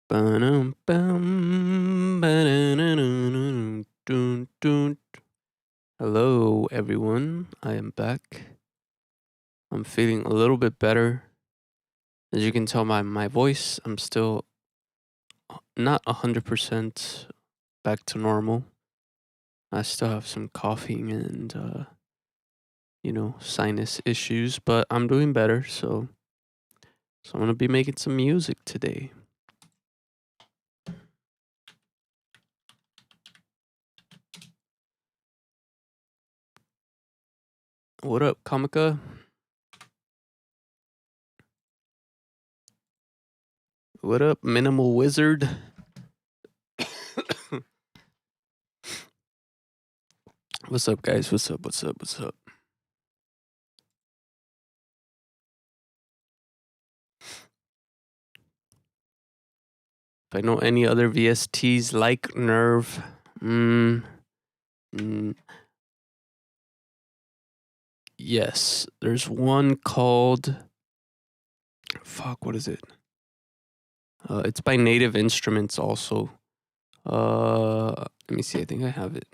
Ba-dum, bum, ba-da-da-da-da-dum, dun, dun. Hello, everyone. I am back. I'm feeling a little bit better. As you can tell by my voice, I'm still not 100% back to normal. I still have some coughing and, sinus issues, but I'm doing better. So I'm going to be making some music today. What up, Kamika? What up, Minimal Wizard? What's up, guys? What's up? What's up? What's up? If I know any other VSTs like Nerve, yes, there's one called. Fuck, what is it? It's by Native Instruments also. Let me see. I think I have it.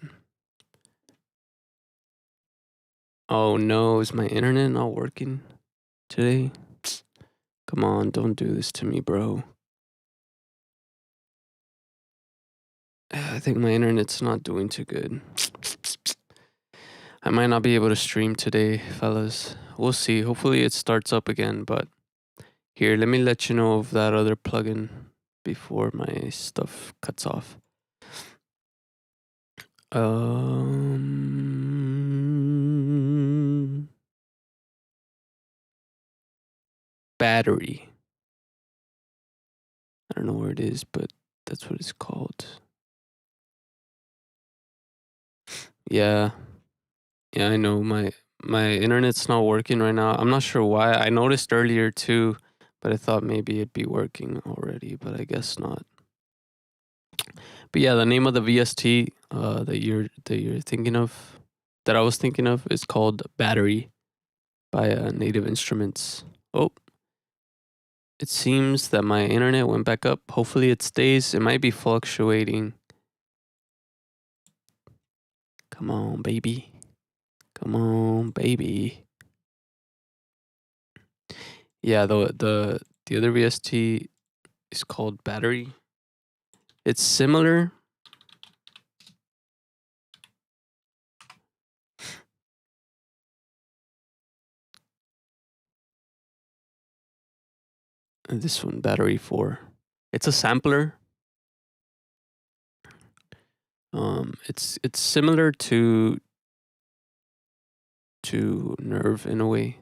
Oh no, is my internet not working today? Come on, don't do this to me, bro. I think my internet's not doing too good. I might not be able to stream today, fellas. We'll see. Hopefully it starts up again, but here, let me let you know of that other plugin before my stuff cuts off. Battery. I don't know where it is, but that's what it's called. Yeah. Yeah, I know my internet's not working right now. I'm not sure why. I noticed earlier too, but I thought maybe it'd be working already, but I guess not. But yeah, the name of the VST that you're thinking of, that I was thinking of, is called Battery by Native Instruments. Oh, it seems that my internet went back up. Hopefully it stays. It might be fluctuating. Come on, baby. Come on, baby. Yeah, the other VST is called Battery. It's similar. And this one, Battery 4. It's a sampler. It's similar to Nerve in a way.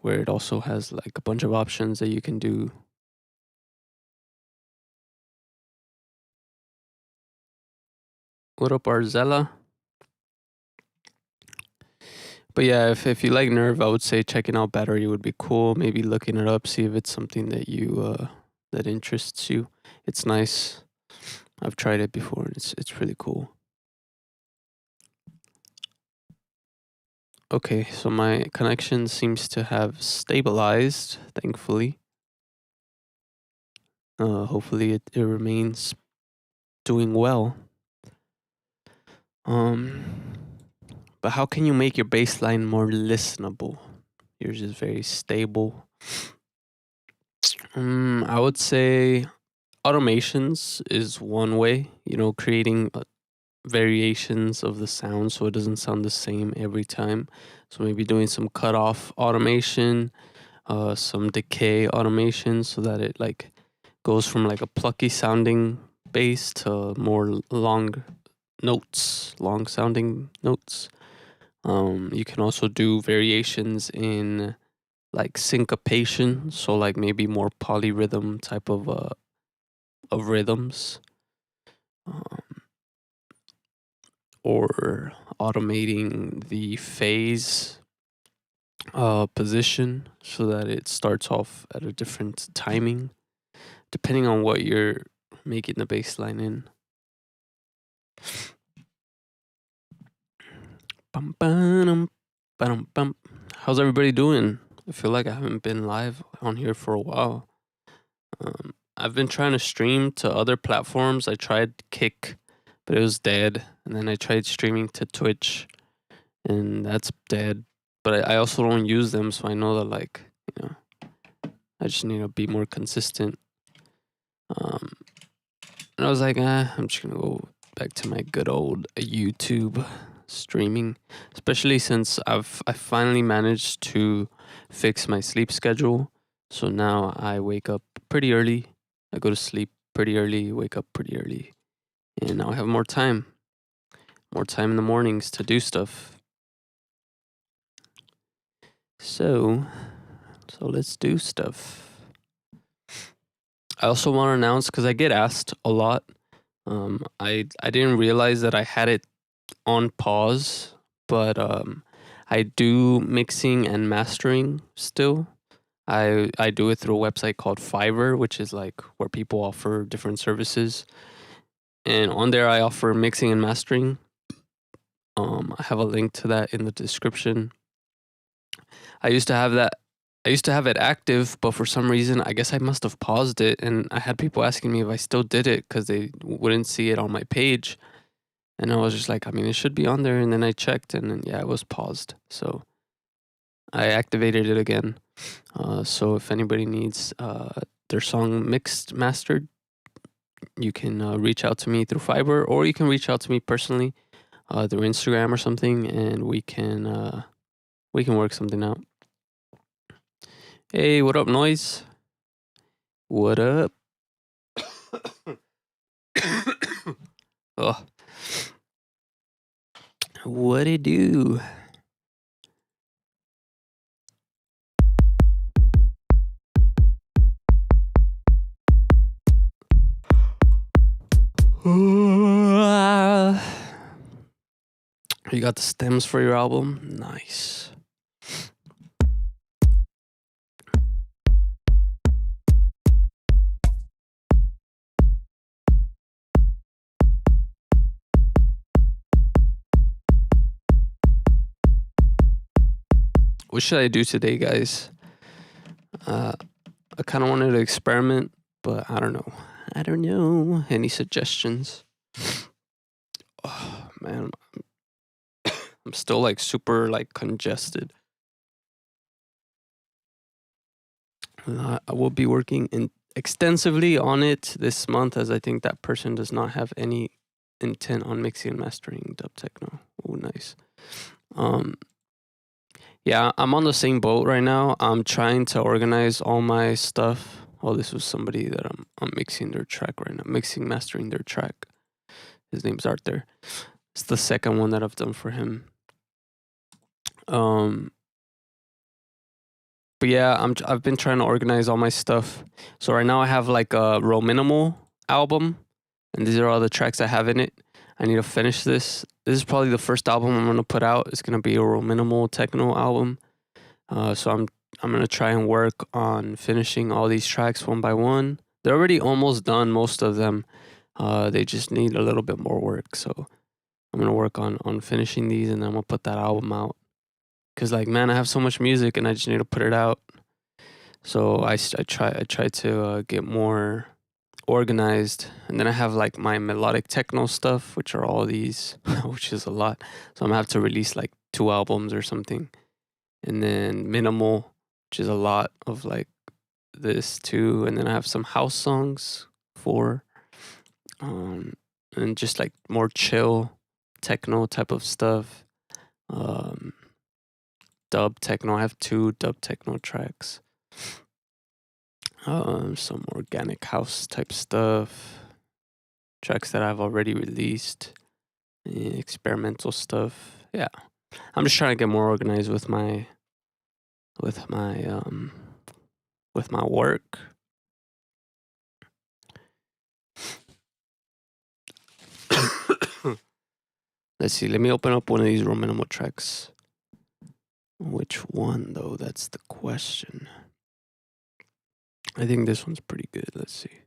Where it also has like a bunch of options that you can do. What up, Arzella? But yeah, if you like Nerve, I would say checking out Battery would be cool. Maybe looking it up, see if it's something that you that interests you. It's nice. I've tried it before, and it's really cool. Okay, so my connection seems to have stabilized, thankfully. Hopefully it remains doing well. But how can you make your bass line more listenable? Yours is very stable. I would say automations is one way, creating variations of the sound so it doesn't sound the same every time. So maybe doing some cutoff automation, some decay automation so that it like goes from like a plucky sounding bass to more long sounding notes. You can also do variations in like syncopation, so like maybe more polyrhythm type of rhythms, or automating the phase position so that it starts off at a different timing, depending on what you're making the bass line in. Bum, ba-dum, ba-dum, bum. How's everybody doing? I feel like I haven't been live on here for a while. I've been trying to stream to other platforms. I tried Kick, but it was dead. And then I tried streaming to Twitch, and that's dead. But I also don't use them, so I know that, like, you know, I just need to be more consistent. Um, and I was like, I'm just gonna go back to my good old YouTube streaming, especially since I finally managed to fix my sleep schedule. So now I wake up pretty early. I go to sleep pretty early, wake up pretty early, and now I have more time in the mornings to do stuff. So let's do stuff. I also want to announce, because I get asked a lot. I didn't realize that I had it on pause, but I do mixing and mastering still. I do it through a website called Fiverr, which is like where people offer different services. And on there I offer mixing and mastering. I have a link to that in the description. I used to have that I used to have it active, but for some reason I guess I must have paused it, and I had people asking me if I still did it cuz they wouldn't see it on my page. And I was just like, I mean, it should be on there, and then I checked, and then, yeah, it was paused. So I activated it again. So if anybody needs their song mixed, mastered, you can reach out to me through Fiverr, or you can reach out to me personally through Instagram or something, and we can work something out. Hey, what up, Noise? What up? Oh, what it do? You got the stems for your album? Nice. What should I do today, guys? I kind of wanted to experiment, but I don't know. I don't know. Any suggestions? Oh, man, I'm still like super like congested. I will be working extensively on it this month, as I think that person does not have any intent on mixing and mastering dub techno. Oh, nice. Yeah, I'm on the same boat right now. I'm trying to organize all my stuff. Oh, this was somebody that I'm mixing their track right now. Mixing, mastering their track. His name's Arthur. It's the second one that I've done for him. But yeah, I've been trying to organize all my stuff. So right now I have like a Real Minimal album, and these are all the tracks I have in it. I need to finish this. This is probably the first album I'm gonna put out. It's gonna be a Real Minimal techno album. So I'm gonna try and work on finishing all these tracks one by one. They're already almost done, most of them. They just need a little bit more work. So I'm gonna work on finishing these, and then I'm gonna put that album out. Cause like, man, I have so much music, and I just need to put it out. So I try to get more organized, and then I have like my melodic techno stuff, which are all these, which is a lot. So I'm gonna have to release like 2 albums or something, and then minimal, which is a lot of like this too, and then I have some house songs, 4, and just like more chill techno type of stuff. Dub techno. I have 2 dub techno tracks. Some organic house type stuff, tracks that I've already released, experimental stuff. Yeah, I'm just trying to get more organized with my with my um with my work. Let's see. Let me open up one of these real minimal tracks. Which one though? That's the question. I think this one's pretty good. Let's see.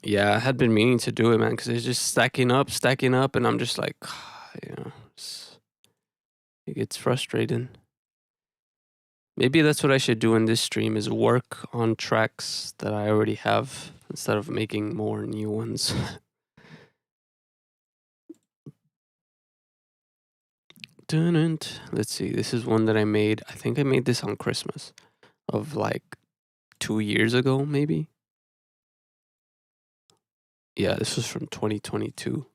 Yeah, I had been meaning to do it, man, because it's just stacking up, and I'm just like, it gets frustrating. Maybe that's what I should do in this stream is work on tracks that I already have instead of making more new ones. Let's see. This is one that I made. I think I made this on Christmas of like 2 years ago, maybe. Yeah, this was from 2022.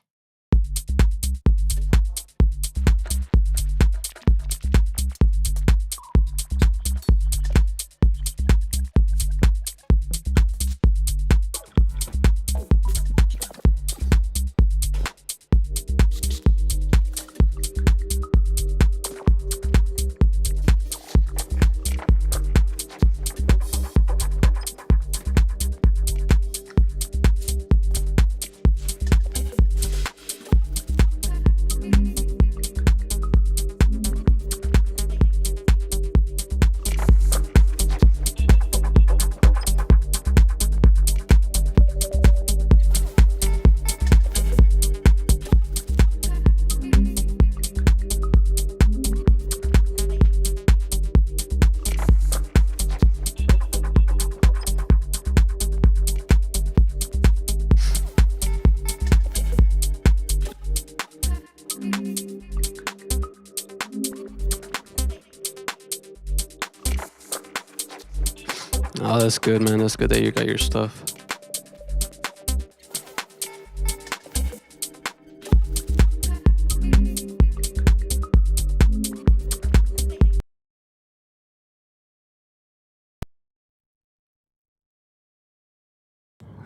Oh, that's good, man. That's good that you got your stuff.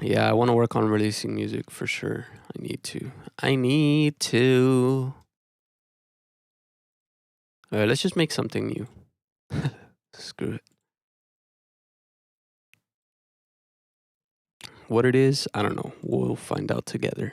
Yeah, I want to work on releasing music for sure. I need to. All right, let's just make something new. Screw it. What it is, I don't know. We'll find out together.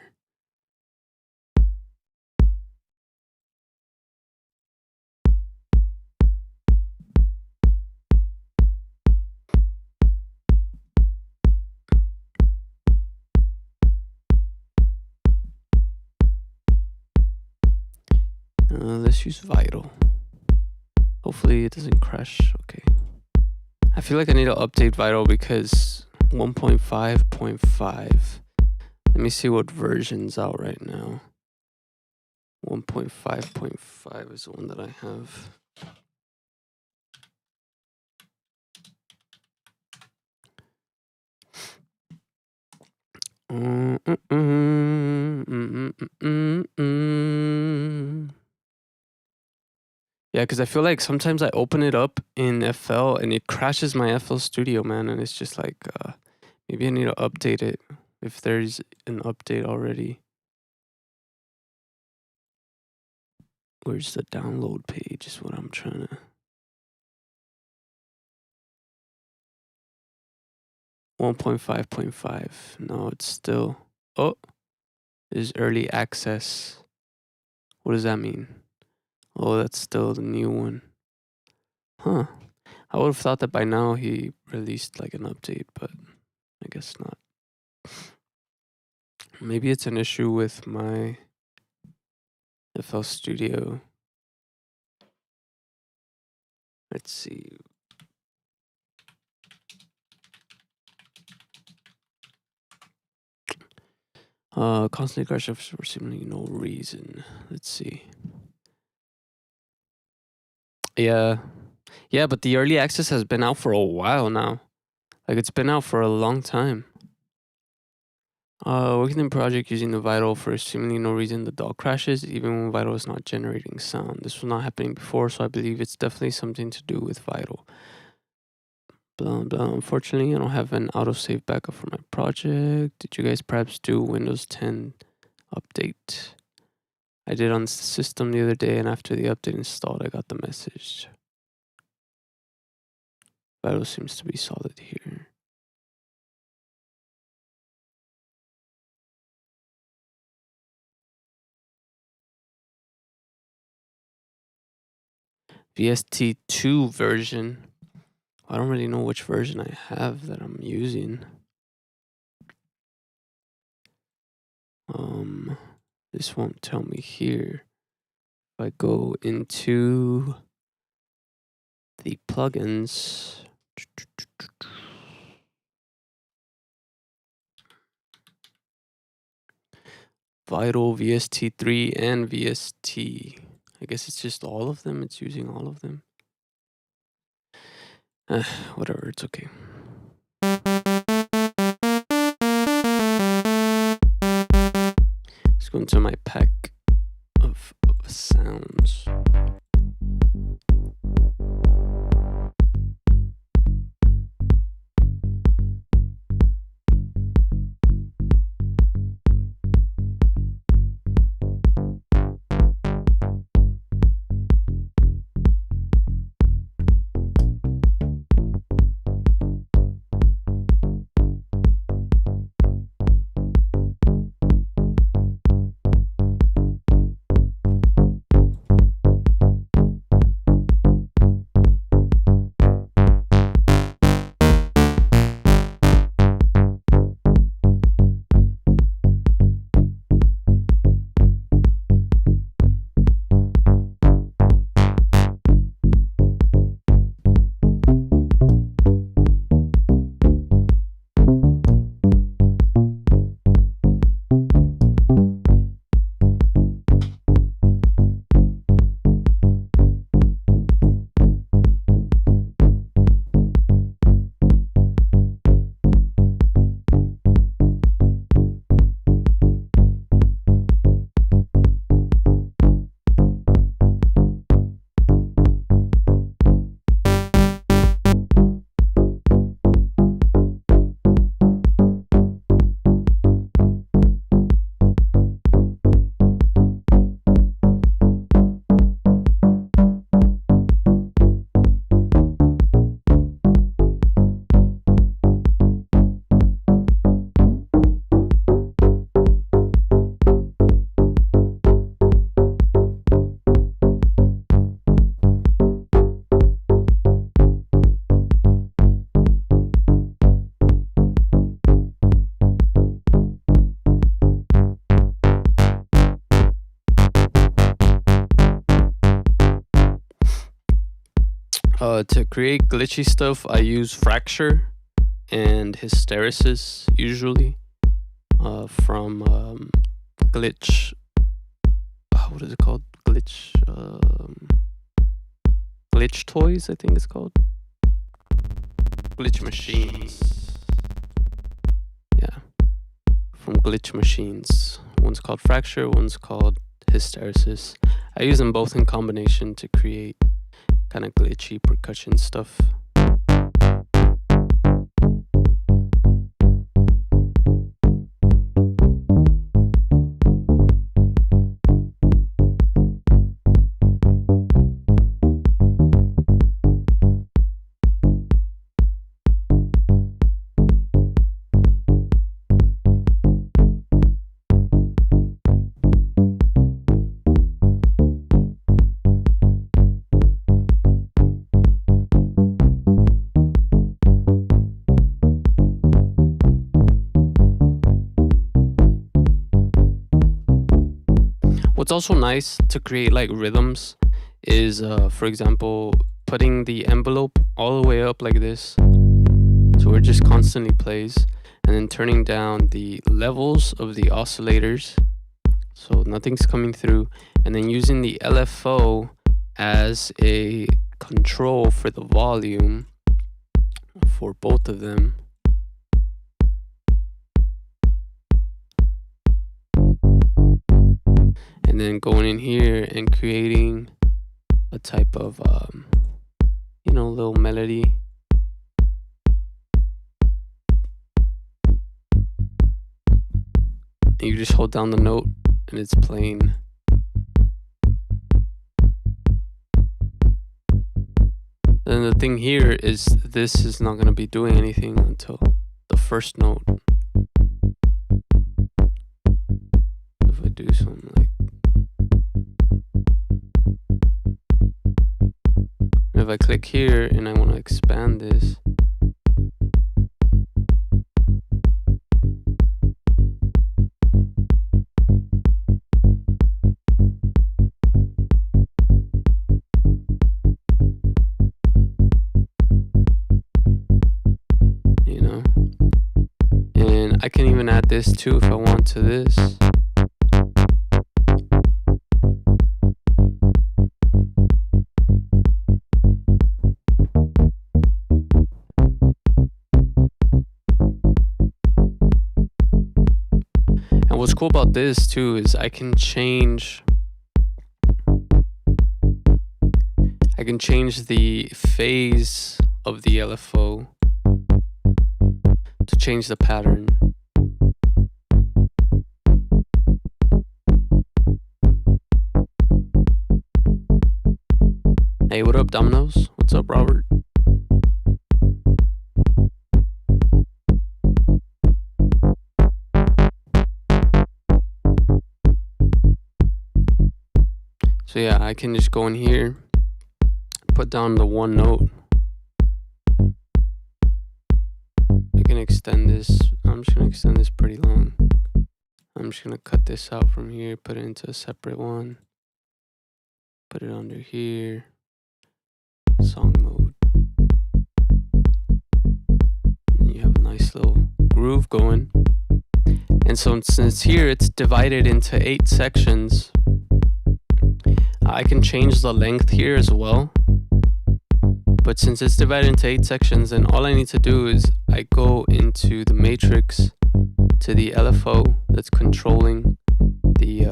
Let's use Vital. Hopefully it doesn't crash. Okay. I feel like I need to update Vital because 1.5.5. Let me see what version's out right now. 1.5.5 is the one that I have. Yeah, because I feel like sometimes I open it up in FL and it crashes my FL Studio, man. And it's just like, maybe I need to update it if there's an update already. Where's the download page is what I'm trying to. 1.5.5. No, it's still. Oh, there's early access. What does that mean? Oh, that's still the new one. Huh. I would have thought that by now he released like an update, but I guess not. Maybe it's an issue with my FL Studio. Let's see. Constantly crashes for seemingly no reason. Let's see. Yeah. Yeah, but the early access has been out for a while now. Like it's been out for a long time. Working in project using the Vital for seemingly no reason the dog crashes even when Vital is not generating sound. This was not happening before, so I believe it's definitely something to do with Vital. Blah blah. Unfortunately, I don't have an autosave backup for my project. Did you guys perhaps do Windows 10 update? I did on the system the other day, and after the update installed, I got the message. Vital seems to be solid here. VST2 version. I don't really know which version I have that I'm using. This won't tell me here. If I go into the plugins, Vital, VST3, and VST. I guess it's just all of them. It's using all of them. Whatever, it's okay. Let's go into my pack of sounds. To create glitchy stuff, I use Fracture and Hysteresis usually from Glitch. What is it called? Glitch Toys, I think it's called. Glitch Machines. Yeah, from Glitch Machines. One's called Fracture, one's called Hysteresis. I use them both in combination to create kind of glitchy percussion stuff. What's also nice to create like rhythms is, for example, putting the envelope all the way up like this, so it just constantly plays, and then turning down the levels of the oscillators so nothing's coming through, and then using the LFO as a control for the volume for both of them. And then going in here and creating a type of, little melody. And you just hold down the note and it's playing. Then the thing here is this is not going to be doing anything until the first note. If I do something like, if I click here and I want to expand this, you know. And I can even add this too if I want to this. And what's cool about this too is I can change the phase of the LFO to change the pattern. Hey, what up, Domino's? What's up, Robert? So yeah, I can just go in here, put down the one note. I can extend this. I'm just gonna extend this pretty long. I'm just gonna cut this out from here, put it into a separate one, put it under here, song mode. And you have a nice little groove going. And so since here it's divided into 8 sections, I can change the length here as well. But since it's divided into 8 sections, then all I need to do is I go into the matrix to the LFO that's controlling the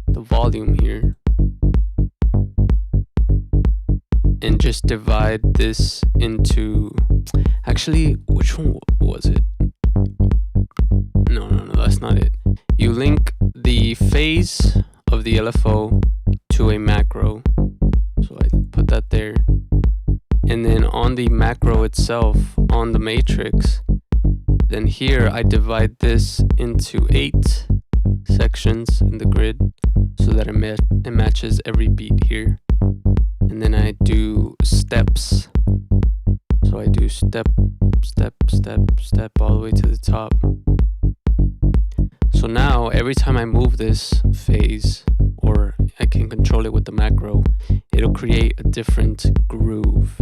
volume here, and just divide this into, actually, which one was it? No, that's not it. You link the phase of the LFO to a macro. So I put that there. And then on the macro itself, on the matrix, then here I divide this into 8 sections in the grid so that it matches every beat here. And then I do steps. So I do step, step, step, step all the way to the top. So now every time I move this phase, or I can control it with the macro, it'll create a different groove.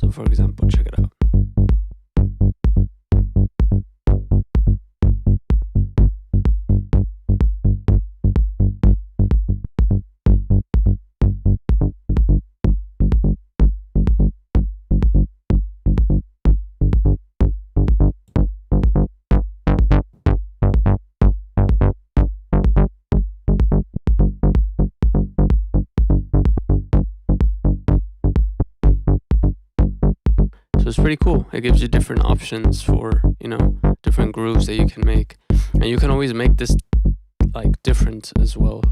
So for example, check it out. So it's pretty cool. It gives you different options for, different grooves that you can make. And you can always make this like different as well.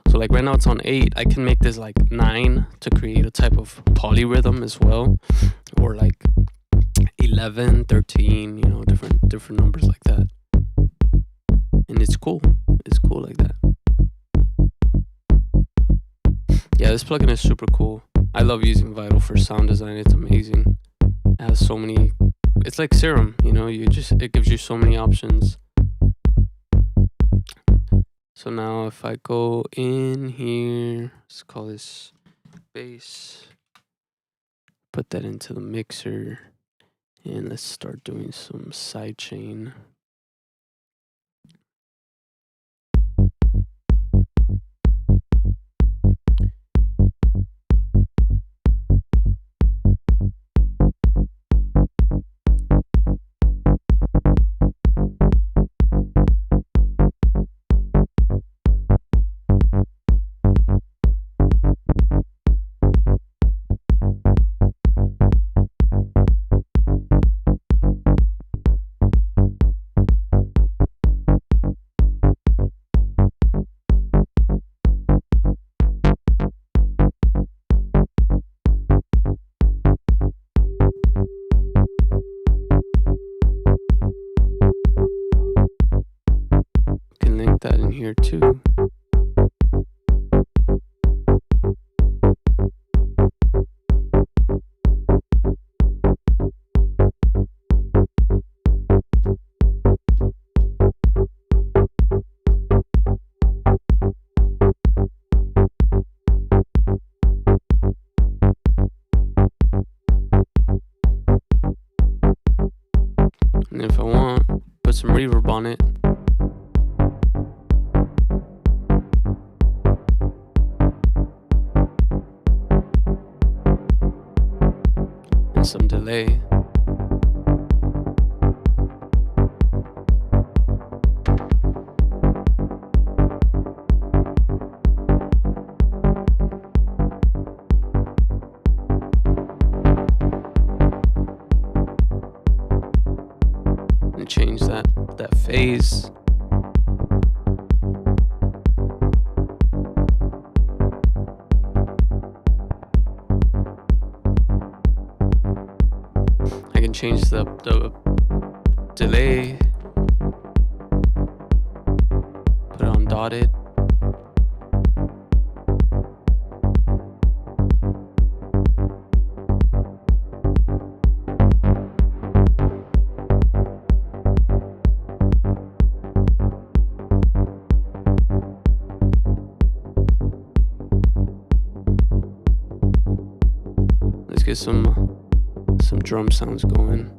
So like right now it's on 8. I can make this like 9 to create a type of polyrhythm as well. Or like 11, 13, different numbers like that. And it's cool. It's cool like that. Yeah, this plugin is super cool. I love using Vital for sound design. It's amazing. It has so many, it's like Serum, it gives you so many options. So now if I go in here, let's call this bass, put that into the mixer, and let's start doing some sidechain. That in here too. And if I want, put some reverb on it. And some delay. And change that phase. I can change the delay. Put it on dotted. Let's get some drum sounds going.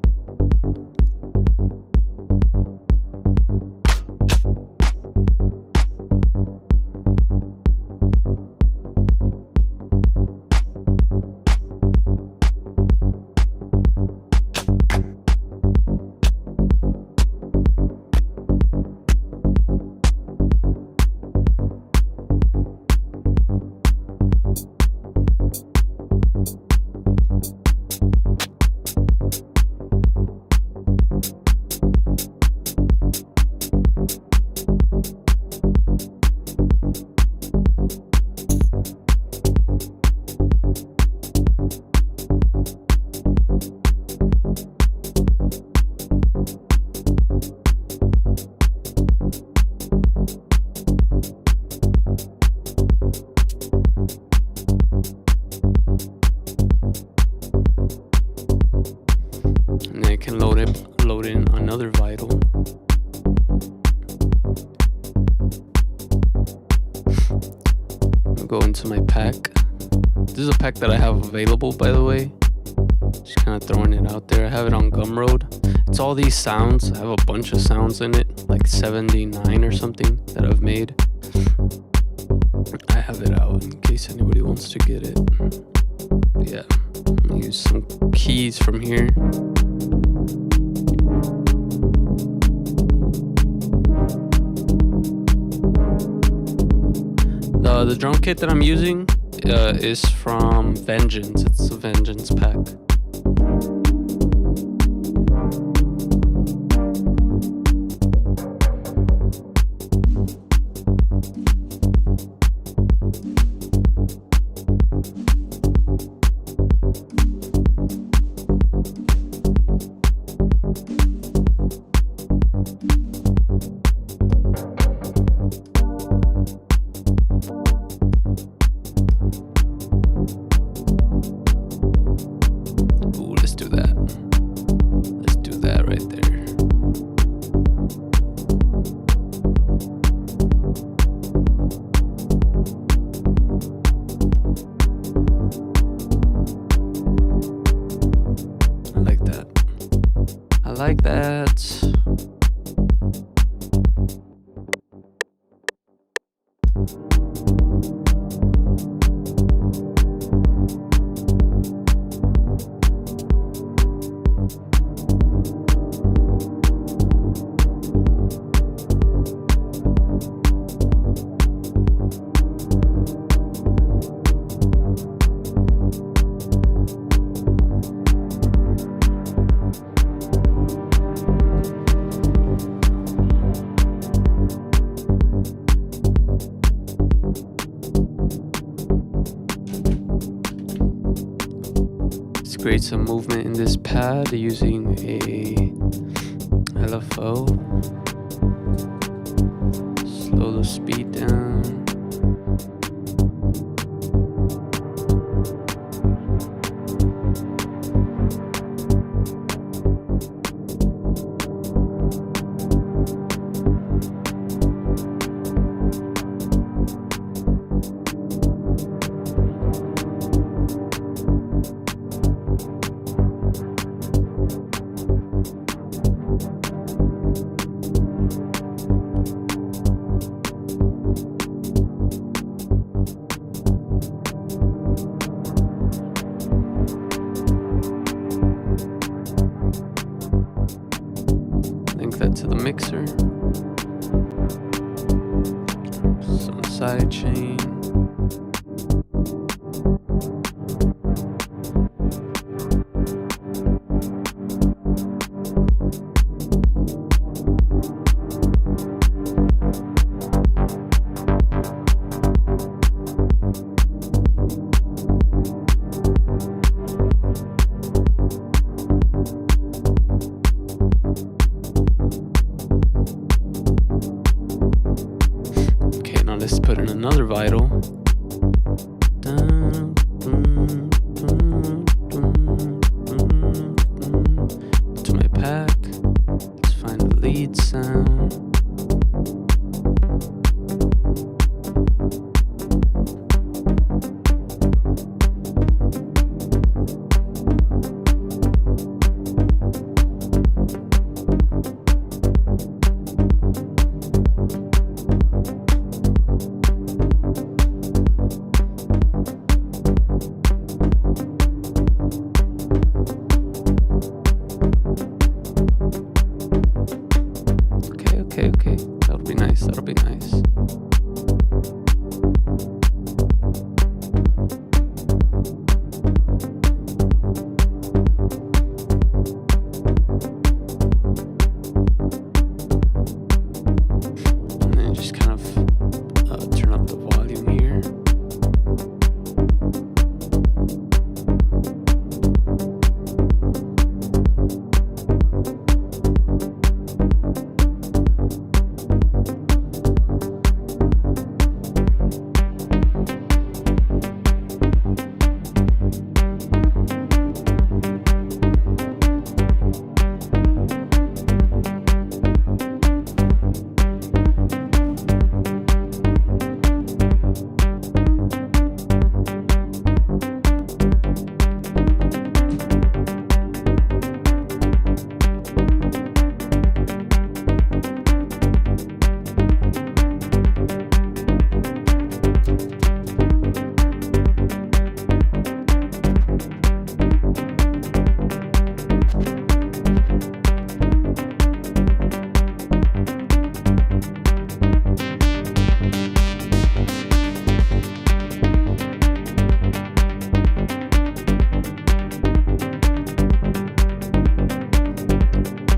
And then I can load in another vital. I'll go into my pack. This is a pack that I have available, by the way. Just kind of throwing it out there. I have it on Gumroad. It's all these sounds. I have a bunch of sounds in it, like 79 or something that I've made. I have it out in case anybody wants to get it. But yeah, I'm gonna use some keys from here. The drum kit that I'm using is from Vengeance. It's a Vengeance pack. Like that. Create some movement in this pad using a LFO. Slow the speed down. mixer, some side chain. Let's put in another vital. To my pack. Let's find the lead sound. Okay. That'll be nice. And then just kind of turn up the volume here.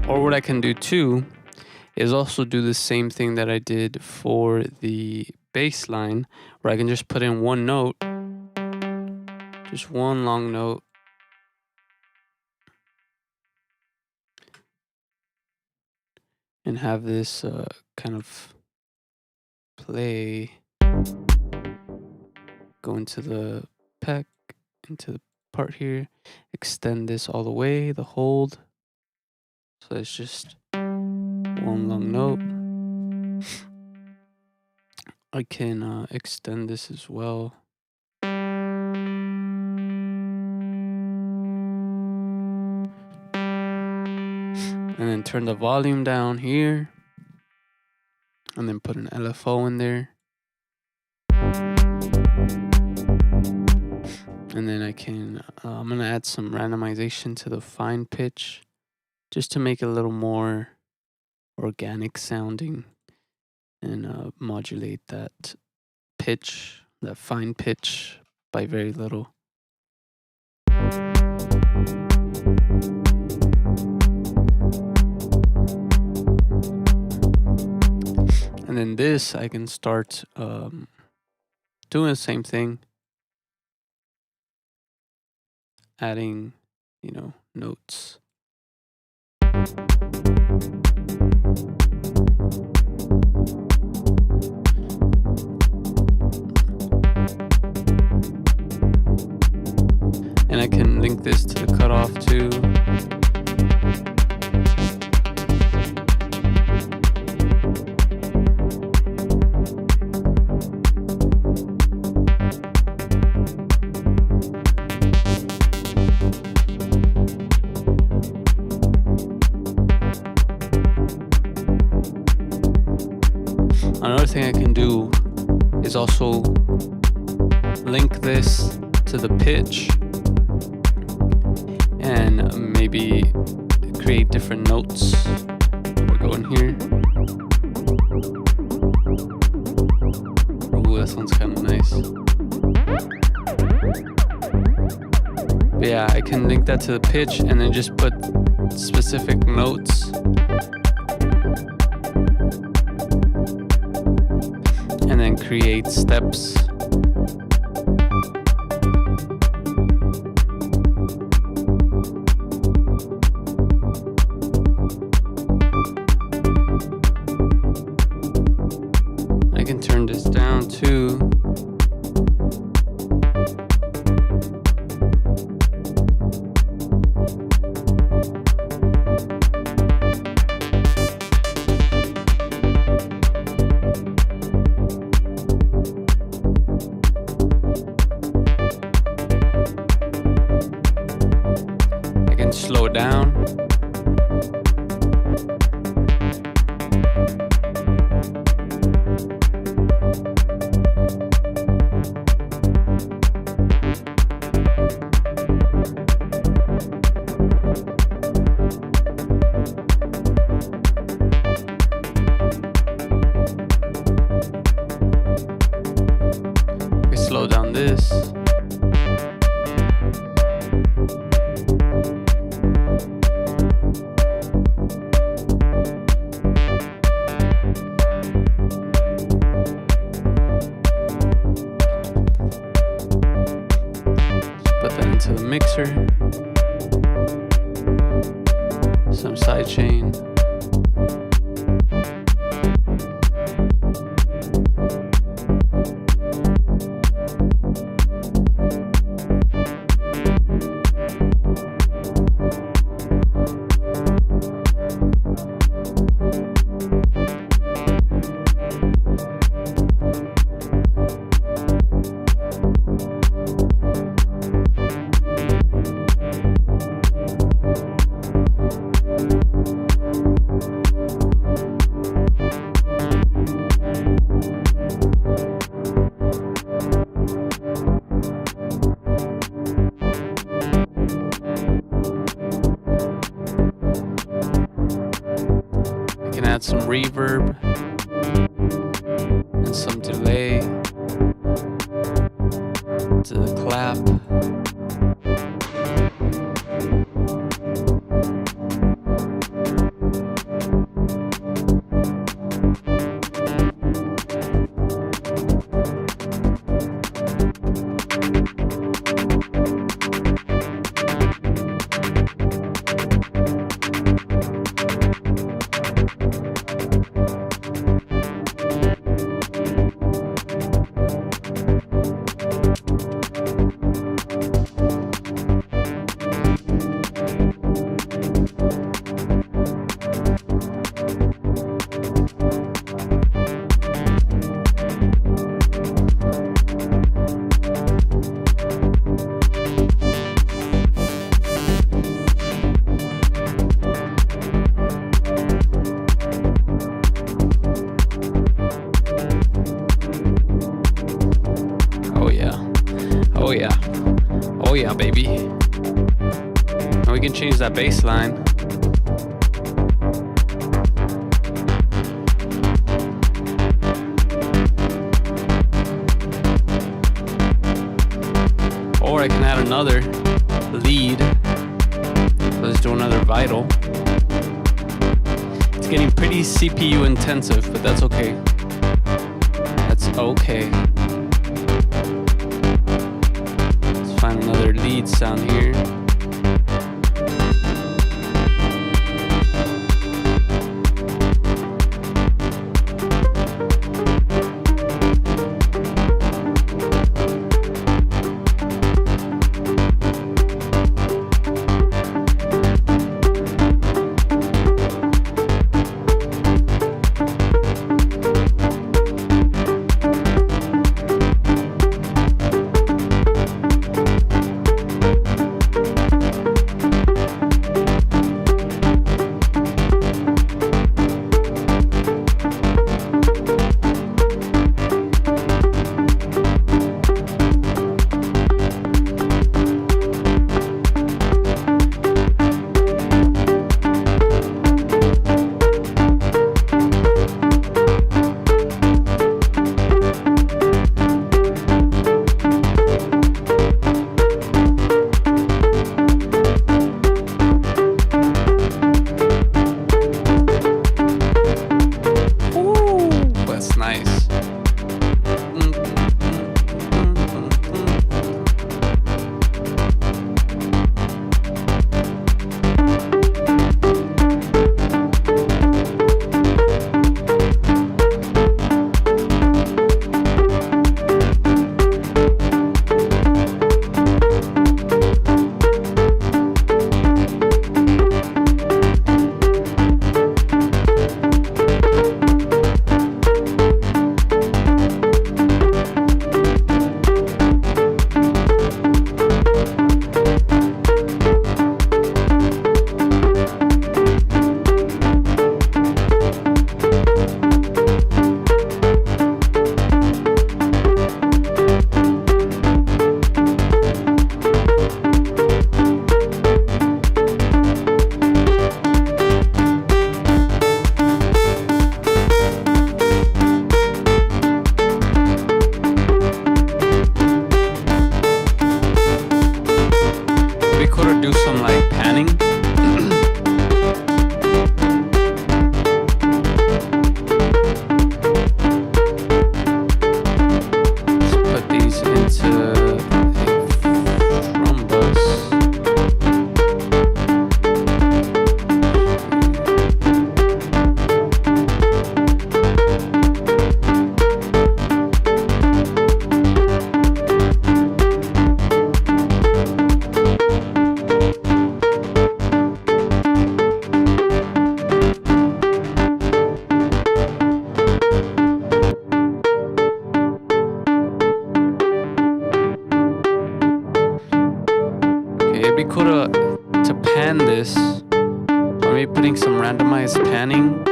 Or what I can do too is also do the same thing that I did for the bass line, where I can just put in one note, just one long note, and have this kind of play go into the peck, into the part here, extend this all the way, the hold. So it's just one long note. I can extend this as well. And then turn the volume down here. And then put an LFO in there. And then I can, I'm gonna add some randomization to the fine pitch, just to make it a little more organic sounding and modulate that pitch, that fine pitch, by very little. And then this, I can start doing the same thing, adding, notes. And I can link this to the cutoff too. Another thing I can do is also link this to the pitch and maybe create different notes or go in here. Ooh, that sounds kind of nice. But yeah, I can link that to the pitch and then just put specific notes. And then create steps. I can turn this down too. Slow down. We slow down this. To the mixer, some sidechain. Add some reverb and some delay to the clap. Oh yeah. Oh yeah, baby. And we can change that bass line. Or I can add another lead. Let's do another vital. It's getting pretty CPU intensive, but that's okay. That's okay. Let's find another lead sound here. pan this. So I'm maybe putting some randomized panning,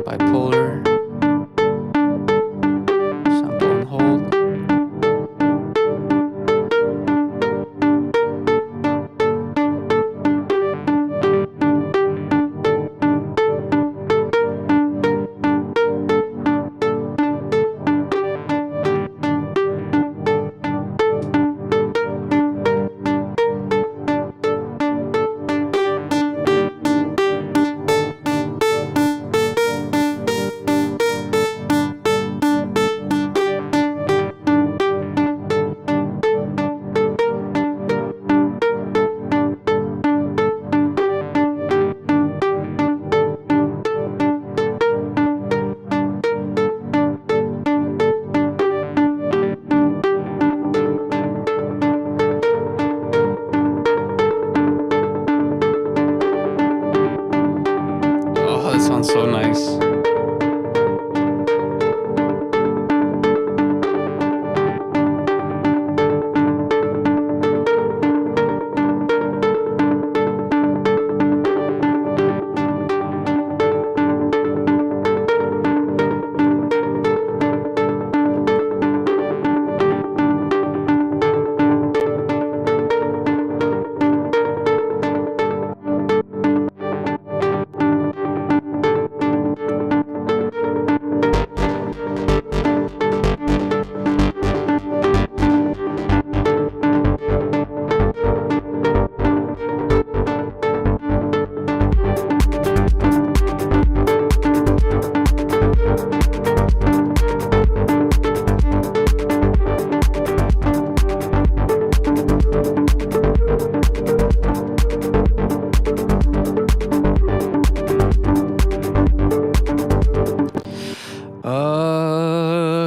bipolar, sample and hold. Oh, that sounds so nice.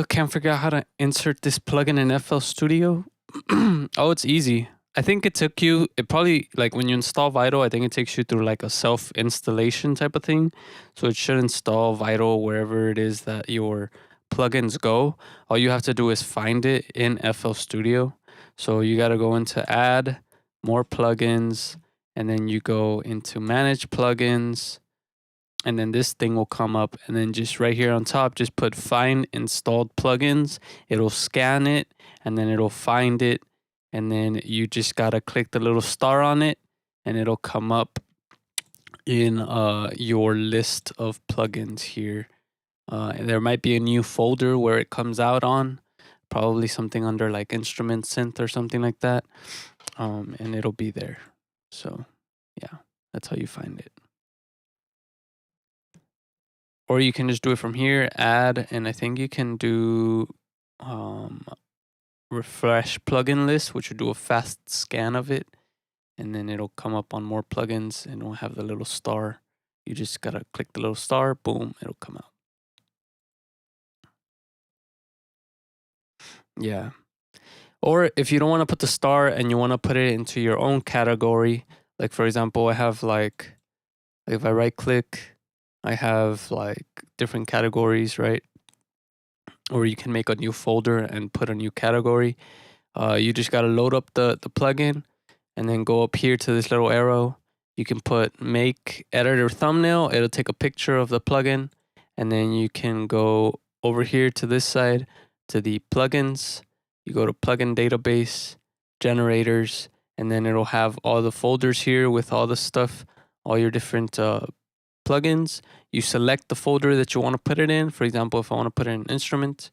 Can't figure out how to insert this plugin in FL Studio. Oh, it's easy. I think it probably, like when you install Vital, I think it takes you through like a self installation type of thing. So it should install Vital wherever it is that your plugins go. All you have to do is find it in FL Studio. So you got to go into add more plugins, and then you go into manage plugins, and then this thing will come up, and then just right here on top, just put find installed plugins. It'll scan it, and then it'll find it, and then you just gotta click the little star on it, and it'll come up in your list of plugins here. There might be a new folder where it comes out on, probably something under like instrument synth or something like that, and it'll be there. So yeah, that's how you find it. Or you can just do it from here, add, and I think you can do refresh plugin list, which will do a fast scan of it, and then it'll come up on more plugins, and it'll have the little star. You just gotta click the little star, boom, it'll come out. Yeah. Or if you don't want to put the star and you want to put it into your own category, like for example, I have like if I right click, I have like different categories, right? Or you can make a new folder and put a new category. You just got to load up the plugin and then go up here to this little arrow. You can put make editor thumbnail. It'll take a picture of the plugin. And then you can go over here to this side to the plugins. You go to plugin database, generators, and then it'll have all the folders here with all the stuff, all your different plugins. You select the folder that you want to put it in. For example, if I want to put it in instrument,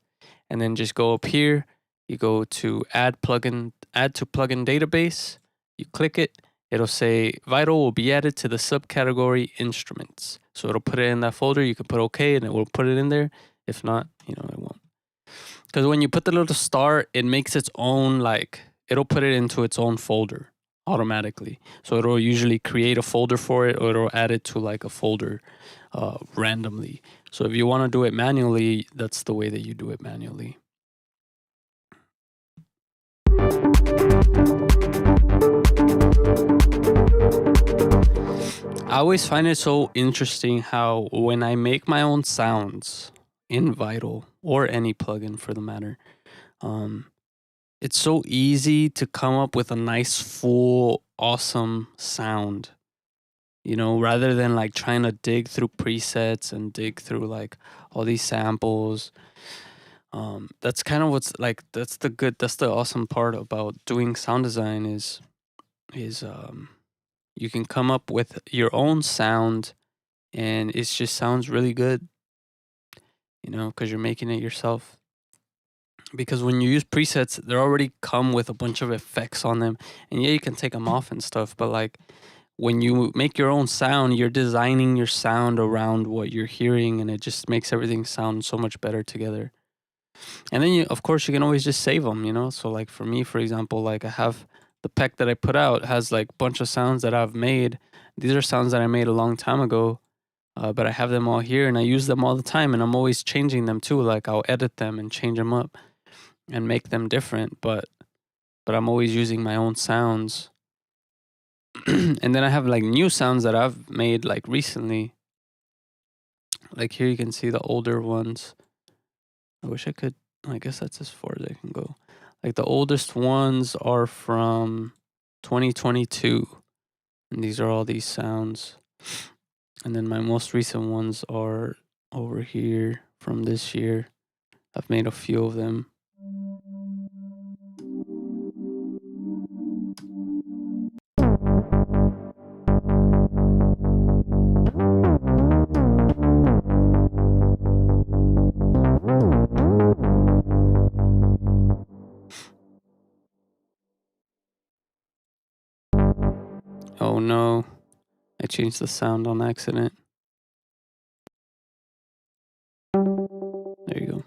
and then just go up here, you go to add to plugin database, you click it, it'll say Vital will be added to the subcategory instruments. So it'll put it in that folder. You can put OK and it will put it in there. If not, it won't. Because when you put the little star, it makes its own, like, it'll put it into its own folder automatically. So it'll usually create a folder for it, or it'll add it to like a folder randomly. So if you want to do it manually, that's the way that you do it manually. I always find it so interesting how when I make my own sounds in Vital, or any plugin for the matter, it's so easy to come up with a nice, full, awesome sound, rather than like trying to dig through presets and dig through like all these samples. That's kind of what's like, that's the awesome part about doing sound design is you can come up with your own sound and it just sounds really good, because you're making it yourself. Because when you use presets, they already come with a bunch of effects on them, and yeah, you can take them off and stuff. But like when you make your own sound, you're designing your sound around what you're hearing, and it just makes everything sound so much better together. And then of course, you can always just save them. So like for me, for example, like I have the pack that I put out has like a bunch of sounds that I've made. These are sounds that I made a long time ago, but I have them all here, and I use them all the time, and I'm always changing them too. Like I'll edit them and change them up and make them different, but I'm always using my own sounds. And then I have like new sounds that I've made like recently. Like here you can see the older ones. I wish I could, I guess that's as far as I can go. Like the oldest ones are from 2022, and these are all these sounds. And then my most recent ones are over here from this year. I've made a few of them. Oh no, I changed the sound on accident. There you go.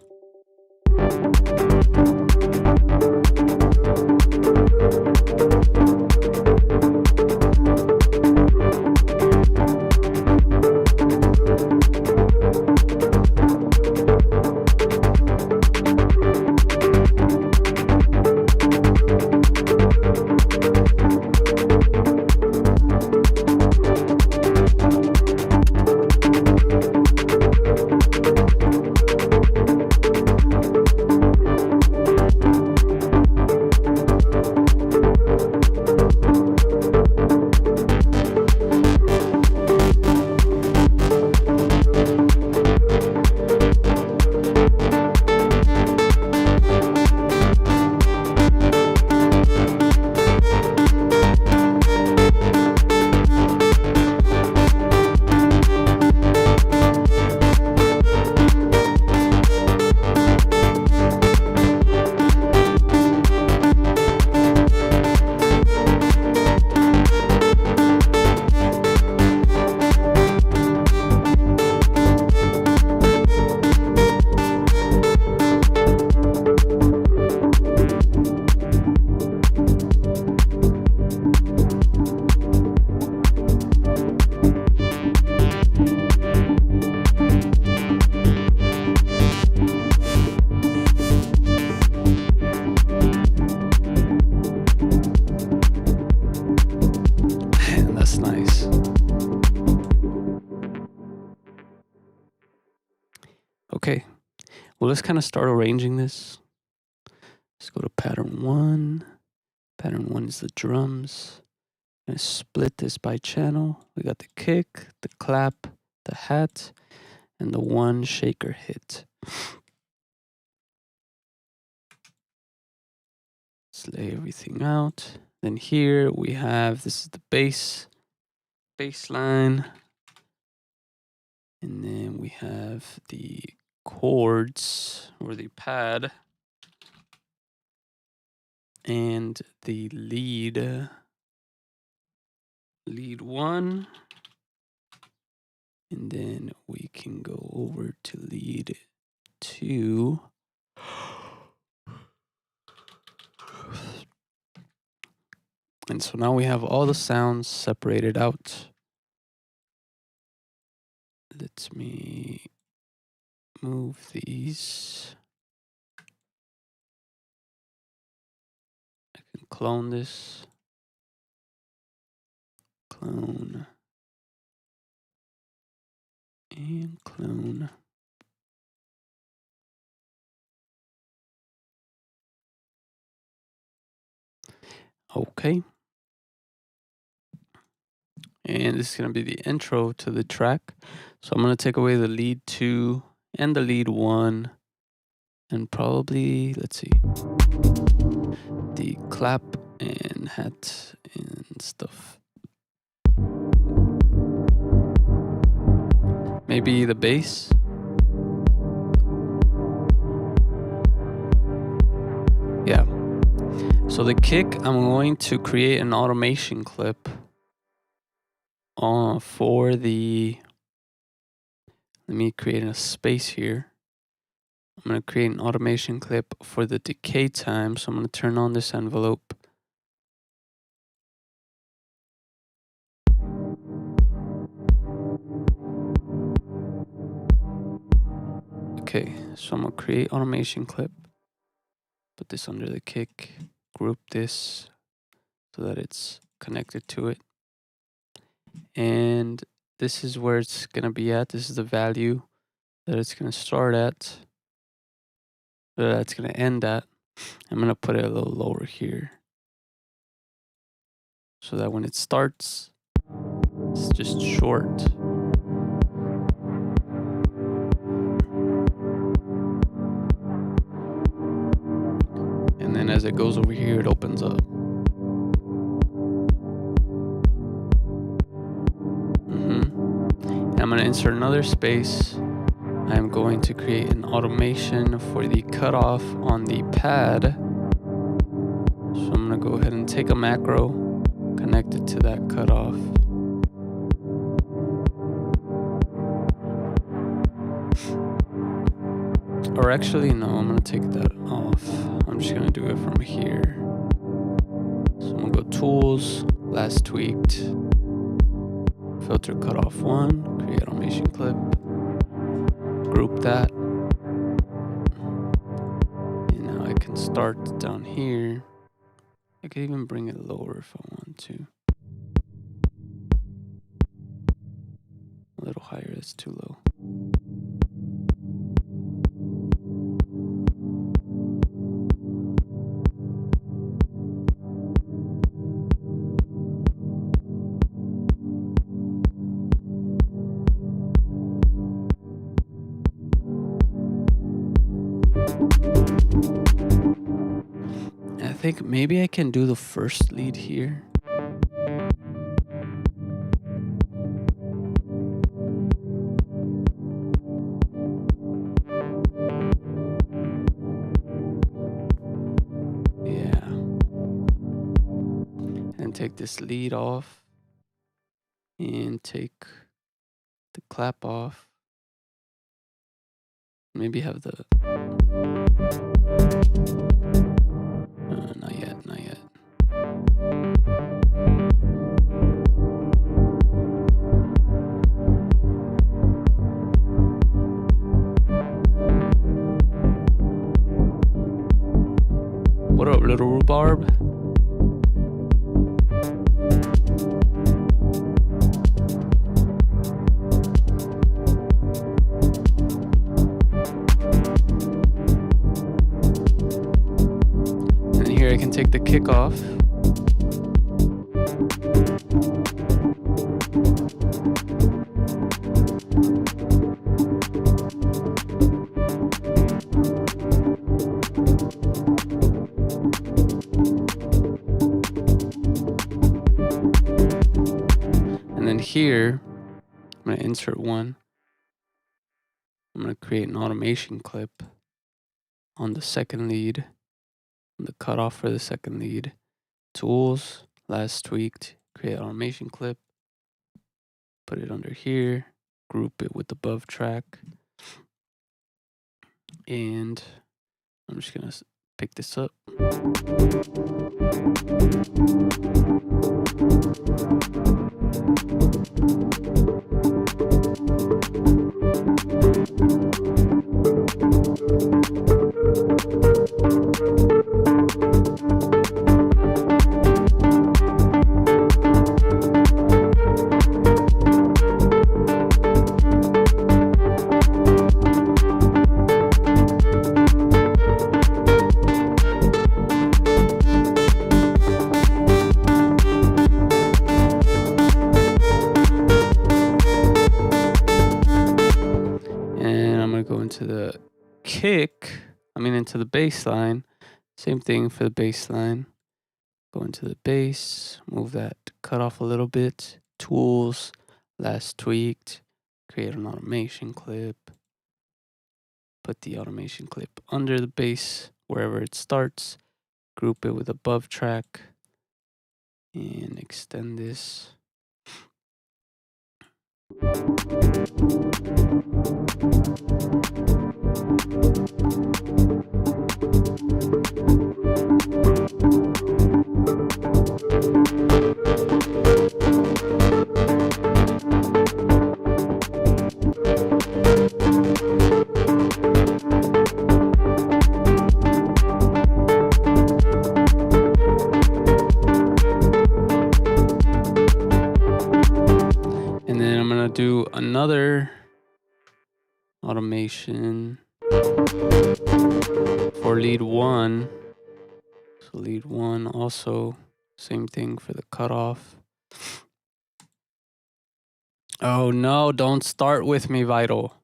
That's nice. Okay, well, let's kind of start arranging this. Let's go to pattern 1. Pattern 1 is the drums. I'm gonna split this by channel. We got the kick, the clap, the hat, and the one shaker hit. Let's lay everything out. Then here we have, this is the bass line. And then we have the chords or the pad and the lead 1. And then we can go over to lead 2. And so now we have all the sounds separated out. Let me move these. I can clone this. Clone. And clone. Okay. And this is going to be the intro to the track. So I'm going to take away the lead 2 and the lead 1. And probably, let's see, the clap and hat and stuff. Maybe the bass. Yeah. So the kick, I'm going to create an automation clip for the, let me create a space here. I'm going to create an automation clip for the decay time. So I'm going to turn on this envelope. Okay, so I'm going to create automation clip. Put this under the kick. Group this so that it's connected to it. And this is where it's going to be at. This is the value that it's going to start at. That it's going to end at. I'm going to put it a little lower here. So that when it starts, it's just short. And then as it goes over here, it opens up. I'm going to insert another space. I'm going to create an automation for the cutoff on the pad. So I'm going to go ahead and take a macro, connect it to that cutoff. Or actually, no, I'm going to take that off. I'm just going to do it from here. So I'm going to go Tools, Last Tweaked, Filter Cutoff 1, create automation clip, group that. And now I can start down here. I could even bring it lower if I want to. A little higher, that's too low. I think maybe I can do the first lead here. Yeah. And take this lead off and take the clap off. Maybe have the not yet, not yet. What up, little rhubarb? And here I can take the kick off. And then here, I'm going to insert one. I'm going to create an automation clip on the second lead, the cutoff for the second lead. Tools, Last Tweaked, create automation clip. Put it under here, group it with the above track. And I'm just going to pick this up. into the baseline. Same thing for the baseline. Go into the base, move that cutoff a little bit. Tools, last tweaked, create an automation clip. Put the automation clip under the base, wherever it starts. Group it with above track and extend this. And then I'm gonna do another automation for lead one. So lead one also, same thing for the cutoff. Oh no, don't start with me, Vital.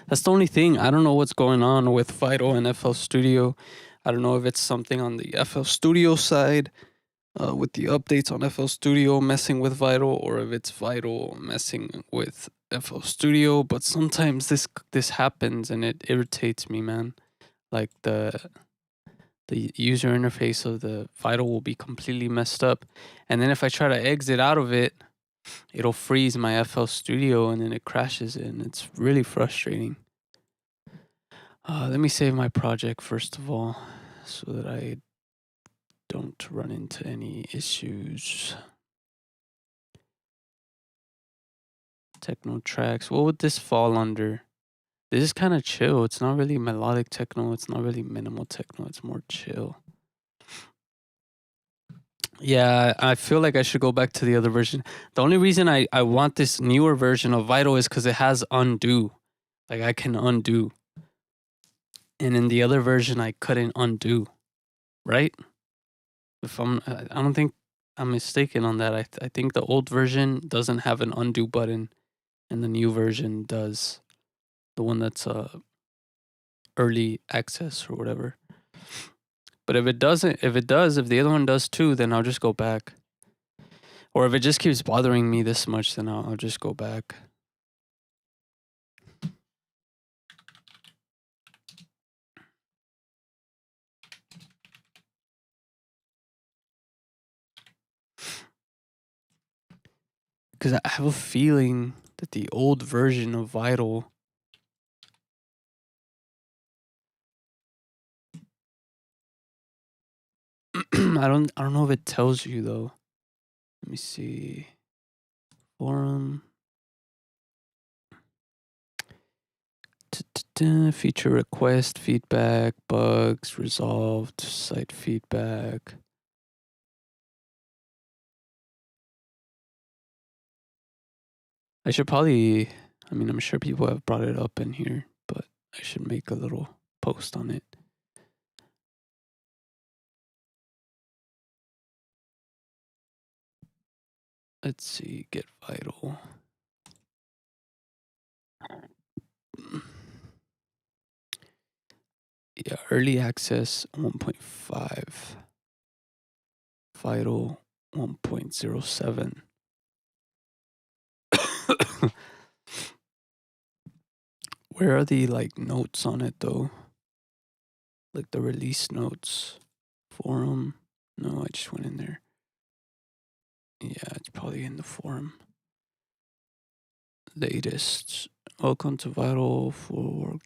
That's the only thing. I don't know what's going on with Vital and FL Studio. I don't know if it's something on the FL Studio side with the updates on FL Studio messing with Vital, or if it's Vital messing with FL Studio. But sometimes this happens and it irritates me, man. Like the user interface of the Vital will be completely messed up, and then if I try to exit out of it, it'll freeze my FL Studio and then it crashes it, and it's really frustrating. Let me save my project first of all so that I don't run into any issues. Techno tracks. What would this fall under? This is kind of chill. It's not really melodic techno. It's not really minimal techno. It's more chill. Yeah, I feel like I should go back to the other version. The only reason I want this newer version of Vital is because it has undo. Like I can undo. And in the other version, I couldn't undo. Right? I don't think I'm mistaken on that. I think the old version doesn't have an undo button, and the new version does. The one that's early access or whatever. But if it doesn't, if the other one does too, then I'll just go back. Or if it just keeps bothering me this much, then I'll just go back. Because I have a feeling that the old version of Vital I don't know if it tells you though. Let me see. Forum. Feature request, feedback, bugs, resolved, site feedback. I should probably, I'm sure people have brought it up in here, but I should make a little post on it. Let's see, get Vital. Yeah, early access 1.5. Vital 1.07. Where are the notes on it though? Like the release notes. Forum. No, I just went in there. Yeah, it's probably in the forum. Latest. Welcome to Vital for work.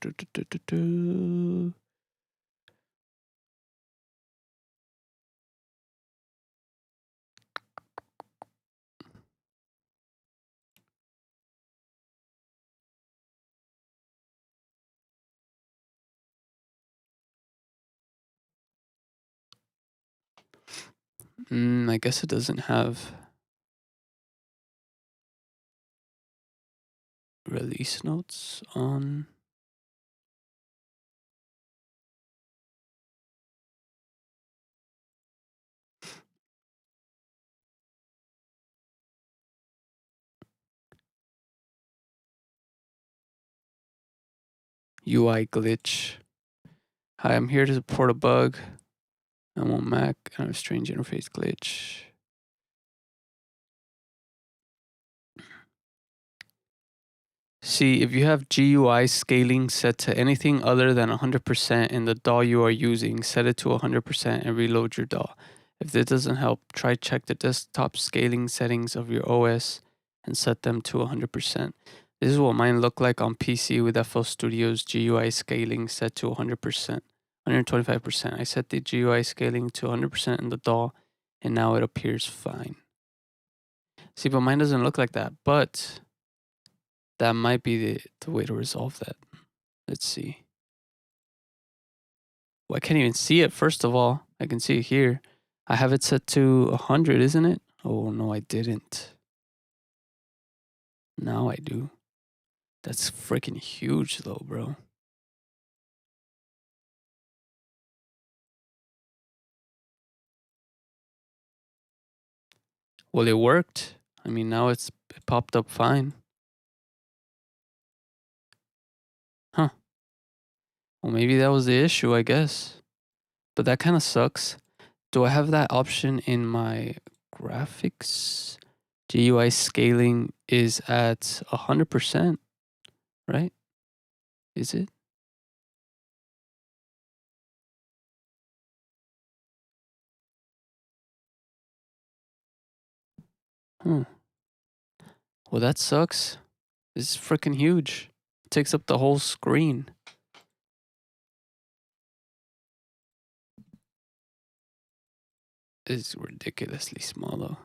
I guess it doesn't have release notes on. UI glitch. Hi, I'm here to report a bug. I'm on Mac and I have a strange interface glitch. See, if you have GUI scaling set to anything other than 100% in the DAW you are using, set it to 100% and reload your DAW. If this doesn't help, try check the desktop scaling settings of your OS and set them to 100%. This is what mine looked like on PC with FL Studio's GUI scaling set to 100%, 125%. I set the GUI scaling to 100% in the DAW and now it appears fine. See, but mine doesn't look like that, but that might be the way to resolve that. Let's see. Well, I can't even see it, first of all. I can see it here. I have it set to 100, isn't it? Oh, no, I didn't. Now I do. That's freaking huge, though, bro. Well, it worked. I mean, now it popped up fine. Huh. Well, maybe that was the issue, I guess. But that kind of sucks. Do I have that option in my graphics? GUI scaling is at 100%, right? Is it? Hmm. Well, that sucks. It's freaking huge. It takes up the whole screen. It's ridiculously small, though.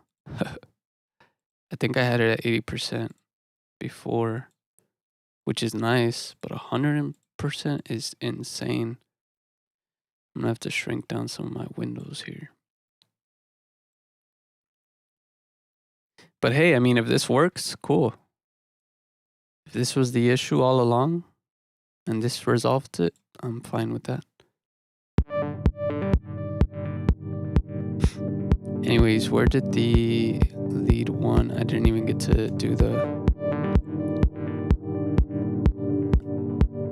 I think I had it at 80% before, which is nice, but 100% is insane. I'm gonna have to shrink down some of my windows here. But hey, I mean, if this works, cool. If this was the issue all along and this resolved it, I'm fine with that. Anyways, where did the lead one? I didn't even get to do the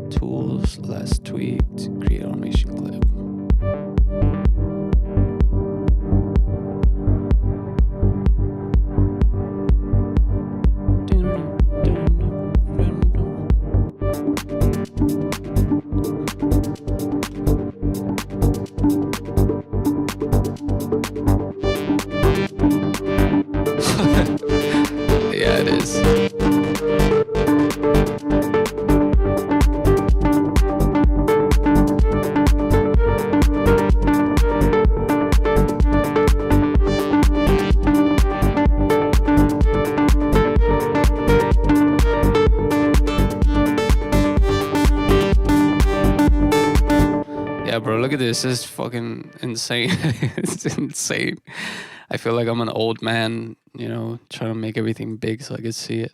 tools, last tweet, create automation clip. Yeah, it is. Yeah, bro, look at this. This is fucking insane. It's insane. I feel like I'm an old man, you know, trying to make everything big so I can see it.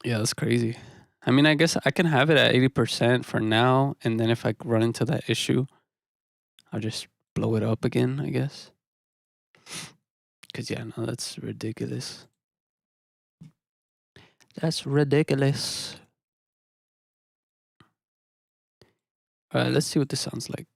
Yeah, that's crazy. I mean, I guess I can have it at 80% for now, and then if I run into that issue, I'll just blow it up again, I guess. Because, yeah, no, that's ridiculous. That's ridiculous. Let's see what this sounds like.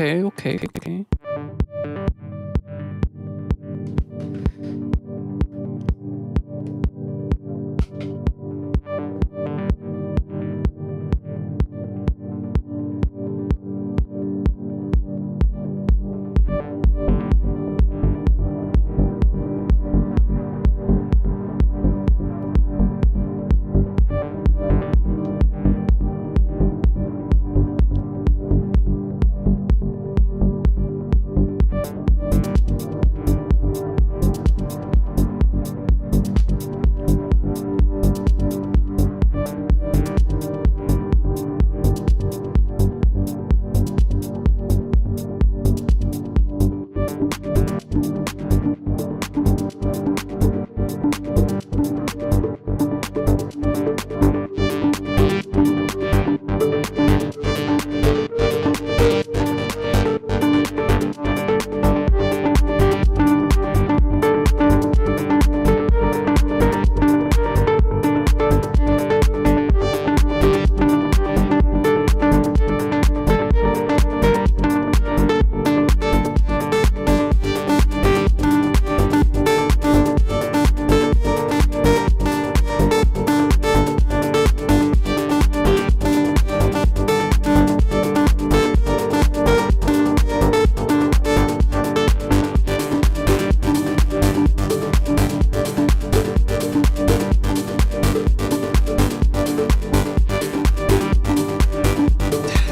Okay.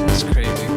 That's crazy.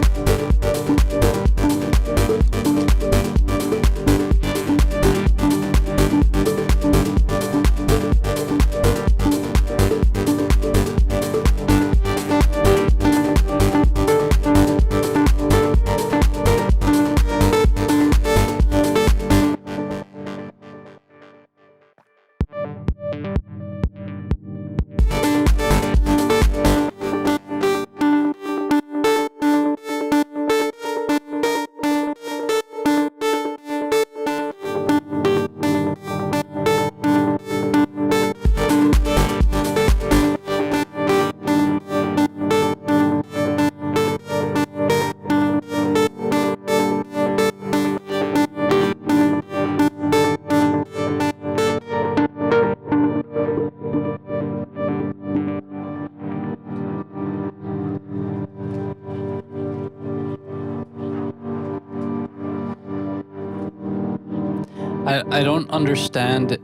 I don't understand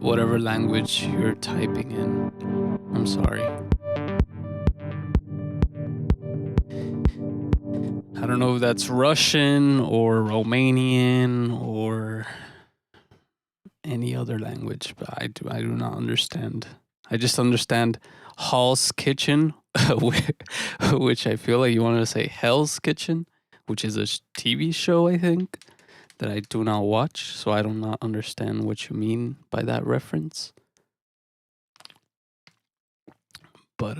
whatever language you're typing in. I'm sorry. I don't know if that's Russian or Romanian or any other language, but I do not understand. I just understand Hall's Kitchen, which I feel like you wanted to say Hell's Kitchen, which is a TV show, I think, that I do not watch, so I do not understand what you mean by that reference. But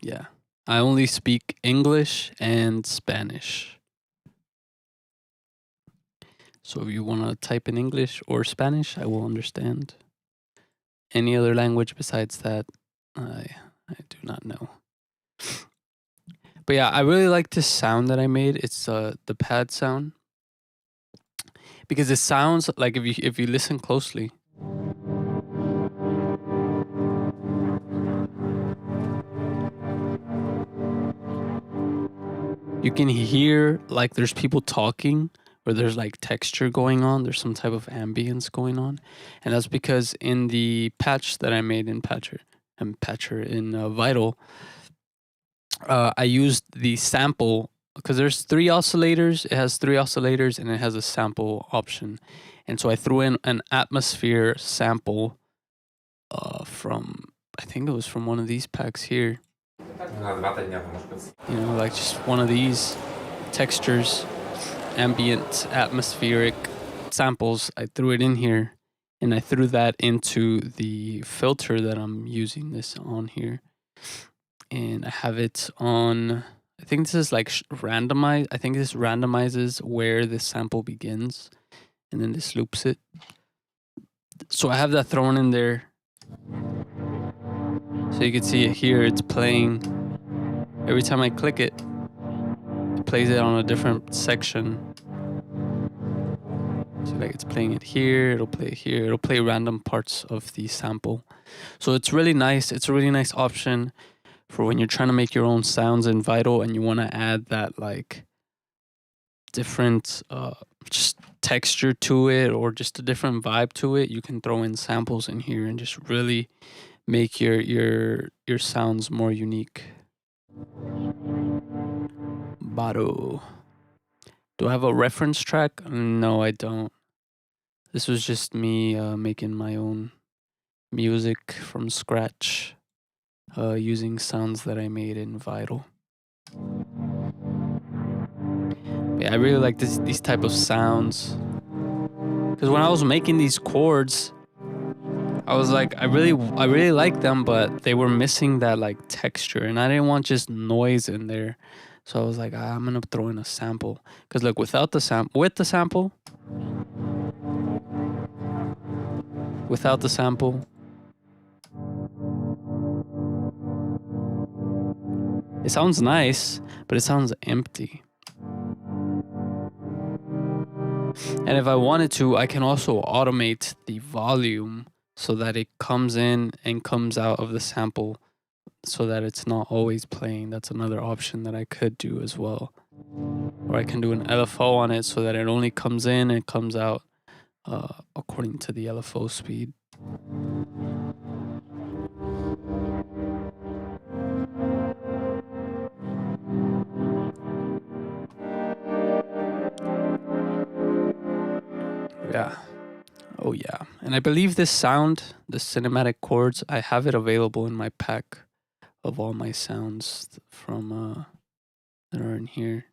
yeah. I only speak English and Spanish. So if you want to type in English or Spanish, I will understand. Any other language besides that, I do not know. But yeah, I really like this sound that I made. It's the pad sound. Because it sounds like if you listen closely, you can hear like there's people talking, or there's like texture going on. There's some type of ambience going on, and that's because in the patch that I made in Patcher in Vital, I used the sample because there's 3 oscillators. It has 3 oscillators and it has a sample option, and so I threw in an atmosphere sample from, I think it was from one of these packs here. You know, like just one of these textures, ambient, atmospheric samples. I threw it in here, and I threw that into the filter that I'm using this on here. And I have it on, I think this is like randomize. I think this randomizes where the sample begins, and then this loops it. So I have that thrown in there. So you can see it here, it's playing. Every time I click it, it plays it on a different section. So like it's playing it here, it'll play it here, it'll play random parts of the sample. So it's really nice. It's a really nice option for when you're trying to make your own sounds in Vital and you want to add that like different just texture to it or just a different vibe to it. You can throw in samples in here and just really make your sounds more unique. Baro. Do I have a reference track? No, I don't. This was just me making my own music from scratch using sounds that I made in Vital. Yeah, I really like these type of sounds because when I was making these chords, I was like, I really like them, but they were missing that like texture, and I didn't want just noise in there. So I was like, I'm gonna throw in a sample because look, with the sample, it sounds nice, but it sounds empty. And if I wanted to, I can also automate the volume so that it comes in and comes out of the sample so that it's not always playing. That's another option that I could do as well. Or I can do an LFO on it so that it only comes in and comes out according to the LFO speed. Yeah. Oh yeah. And I believe this sound, the cinematic chords, I have it available in my pack of all my sounds from that are in here.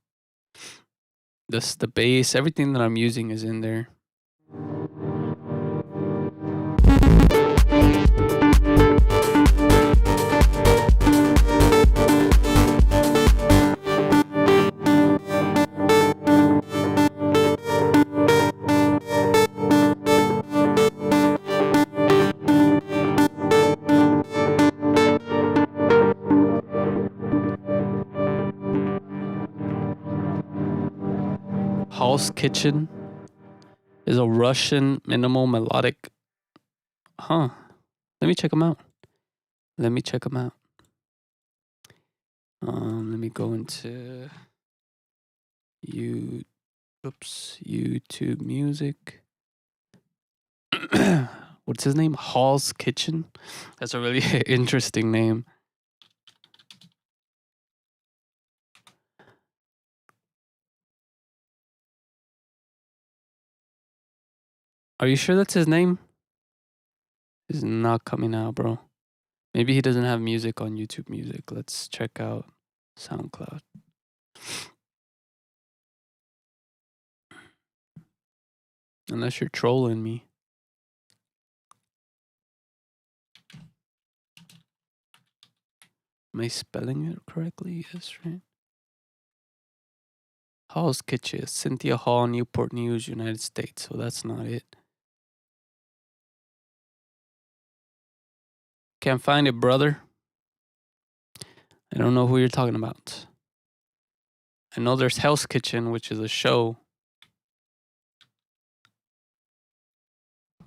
The bass, everything that I'm using is in there. Hall's Kitchen is a Russian minimal melodic. Let me check them out. Let me go into YouTube Music. What's his name? Hall's Kitchen. That's a really interesting name. Are you sure that's his name? It's not coming out, bro. Maybe he doesn't have music on YouTube Music. Let's check out SoundCloud. Unless you're trolling me. Am I spelling it correctly? Yes, right? Hall's Kitchen, Cynthia Hall, Newport News, United States. So that's not it. Can't find it, brother. I don't know who you're talking about. I know there's Hell's Kitchen, which is a show.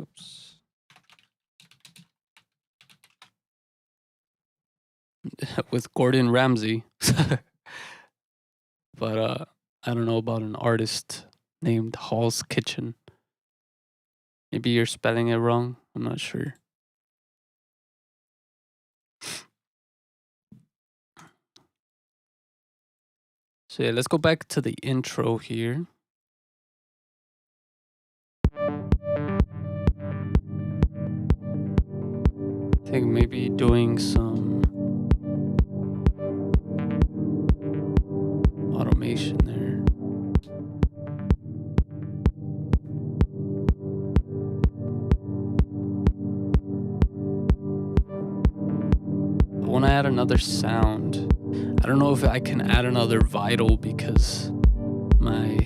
Oops. With Gordon Ramsay. But I don't know about an artist named Hall's Kitchen. Maybe you're spelling it wrong. I'm not sure. So yeah, let's go back to the intro here. I think maybe doing some automation there. I want to add another sound. I don't know if I can add another Vital because my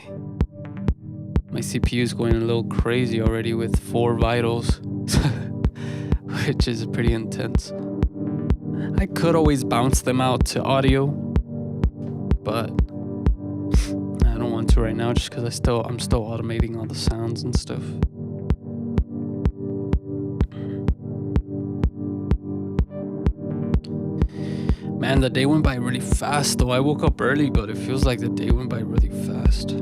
CPU is going a little crazy already with 4 Vitals, which is pretty intense. I could always bounce them out to audio, but want to right now, just because I'm still automating all the sounds and stuff. Man, the day went by really fast though. I woke up early, but it feels like the day went by really fast.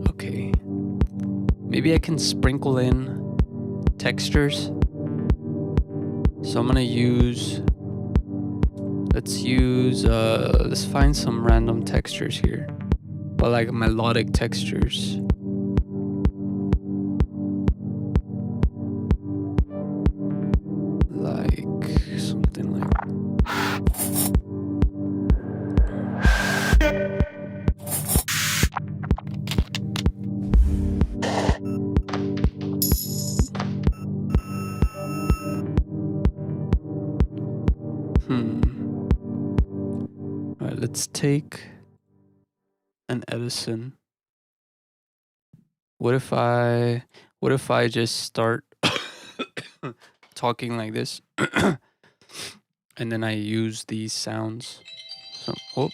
Okay. Maybe I can sprinkle in textures. So I'm gonna use, let's find some random textures here. But like melodic textures. Like something like Alright, let's take an Edison. What if I just start talking like this and then I use these sounds. So, whoop.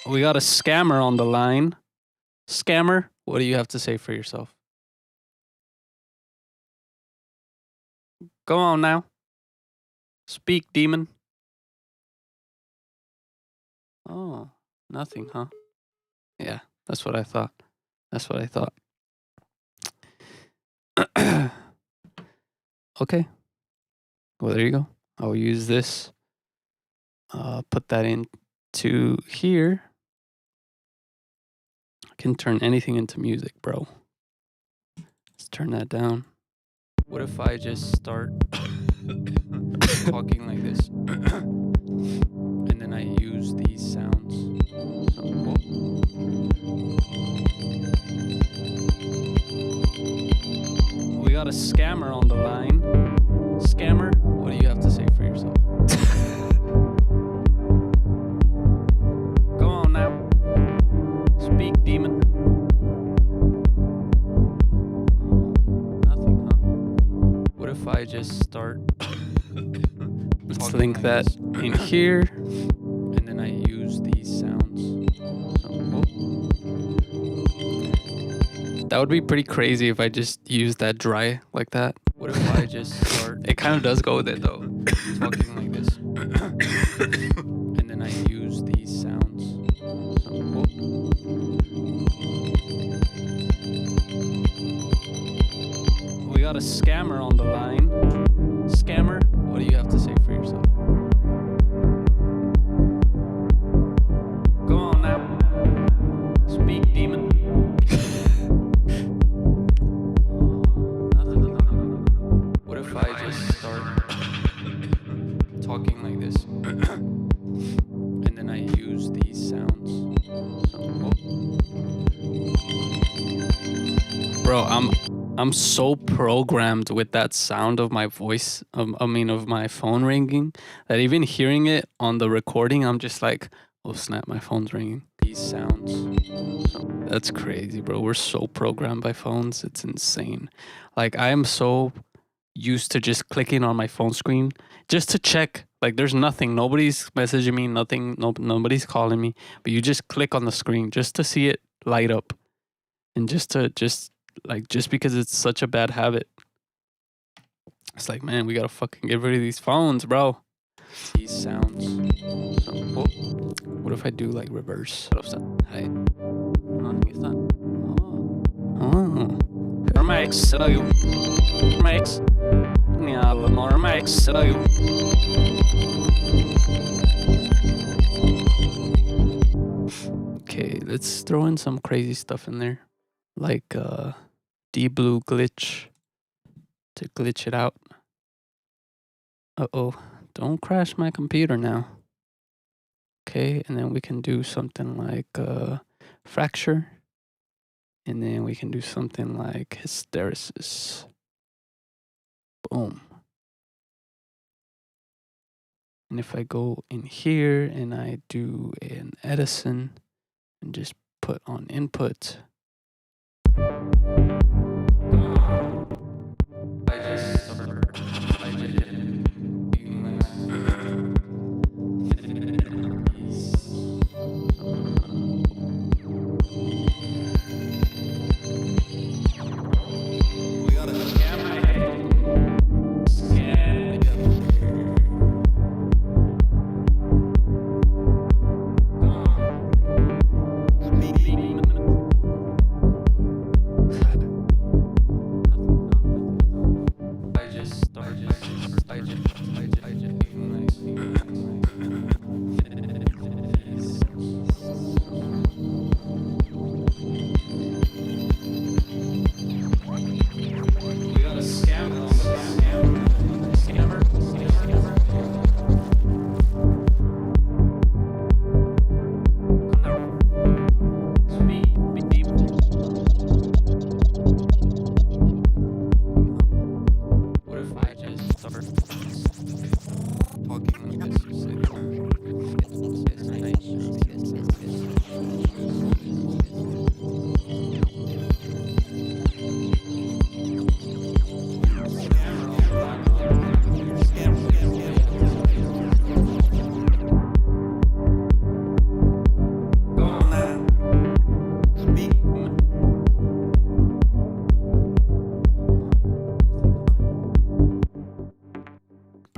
We got a scammer on the line. Scammer, what do you have to say for yourself? Go on now. Speak, demon. Oh, nothing, huh? Yeah, that's what I thought. Okay. Well, there you go. I'll use this. Put that into here. I can turn anything into music, bro. Let's turn that down. What if I just start talking like this and then I use these sounds? So, we got a scammer on the line. Scammer, what do you have to say for yourself? Go on now. Speak, demon. Nothing, huh? What if I just start? Let's link that in here, and then I use these sounds. So, that would be pretty crazy if I just used that dry like that. What if I just start? It kind of does go with it though. Talking like this, and then I use these sounds. So, we got a scammer on the line. Scammer, what do you have to say for yourself? Go on now. Speak, demon. What if I just start talking like this and then I use these sounds? So, bro, I'm so programmed with that sound of my voice, of my phone ringing, that even hearing it on the recording, I'm just like, oh snap, my phone's ringing. These sounds. That's crazy, bro. We're so programmed by phones. It's insane. Like, I am so used to just clicking on my phone screen just to check. Like, there's nothing. Nobody's messaging me, nothing. Nobody's calling me. But you just click on the screen just to see it light up. And just because it's such a bad habit. It's like, man, we gotta fucking get rid of these phones, bro. These sounds. So, what if I do like reverse? Hey. Max. Okay, let's throw in some crazy stuff in there. Like D-Blue glitch to glitch it out. Uh-oh, don't crash my computer now. Okay, and then we can do something like fracture. And then we can do something like hysteresis. Boom. And if I go in here and I do an Edison and just put on input.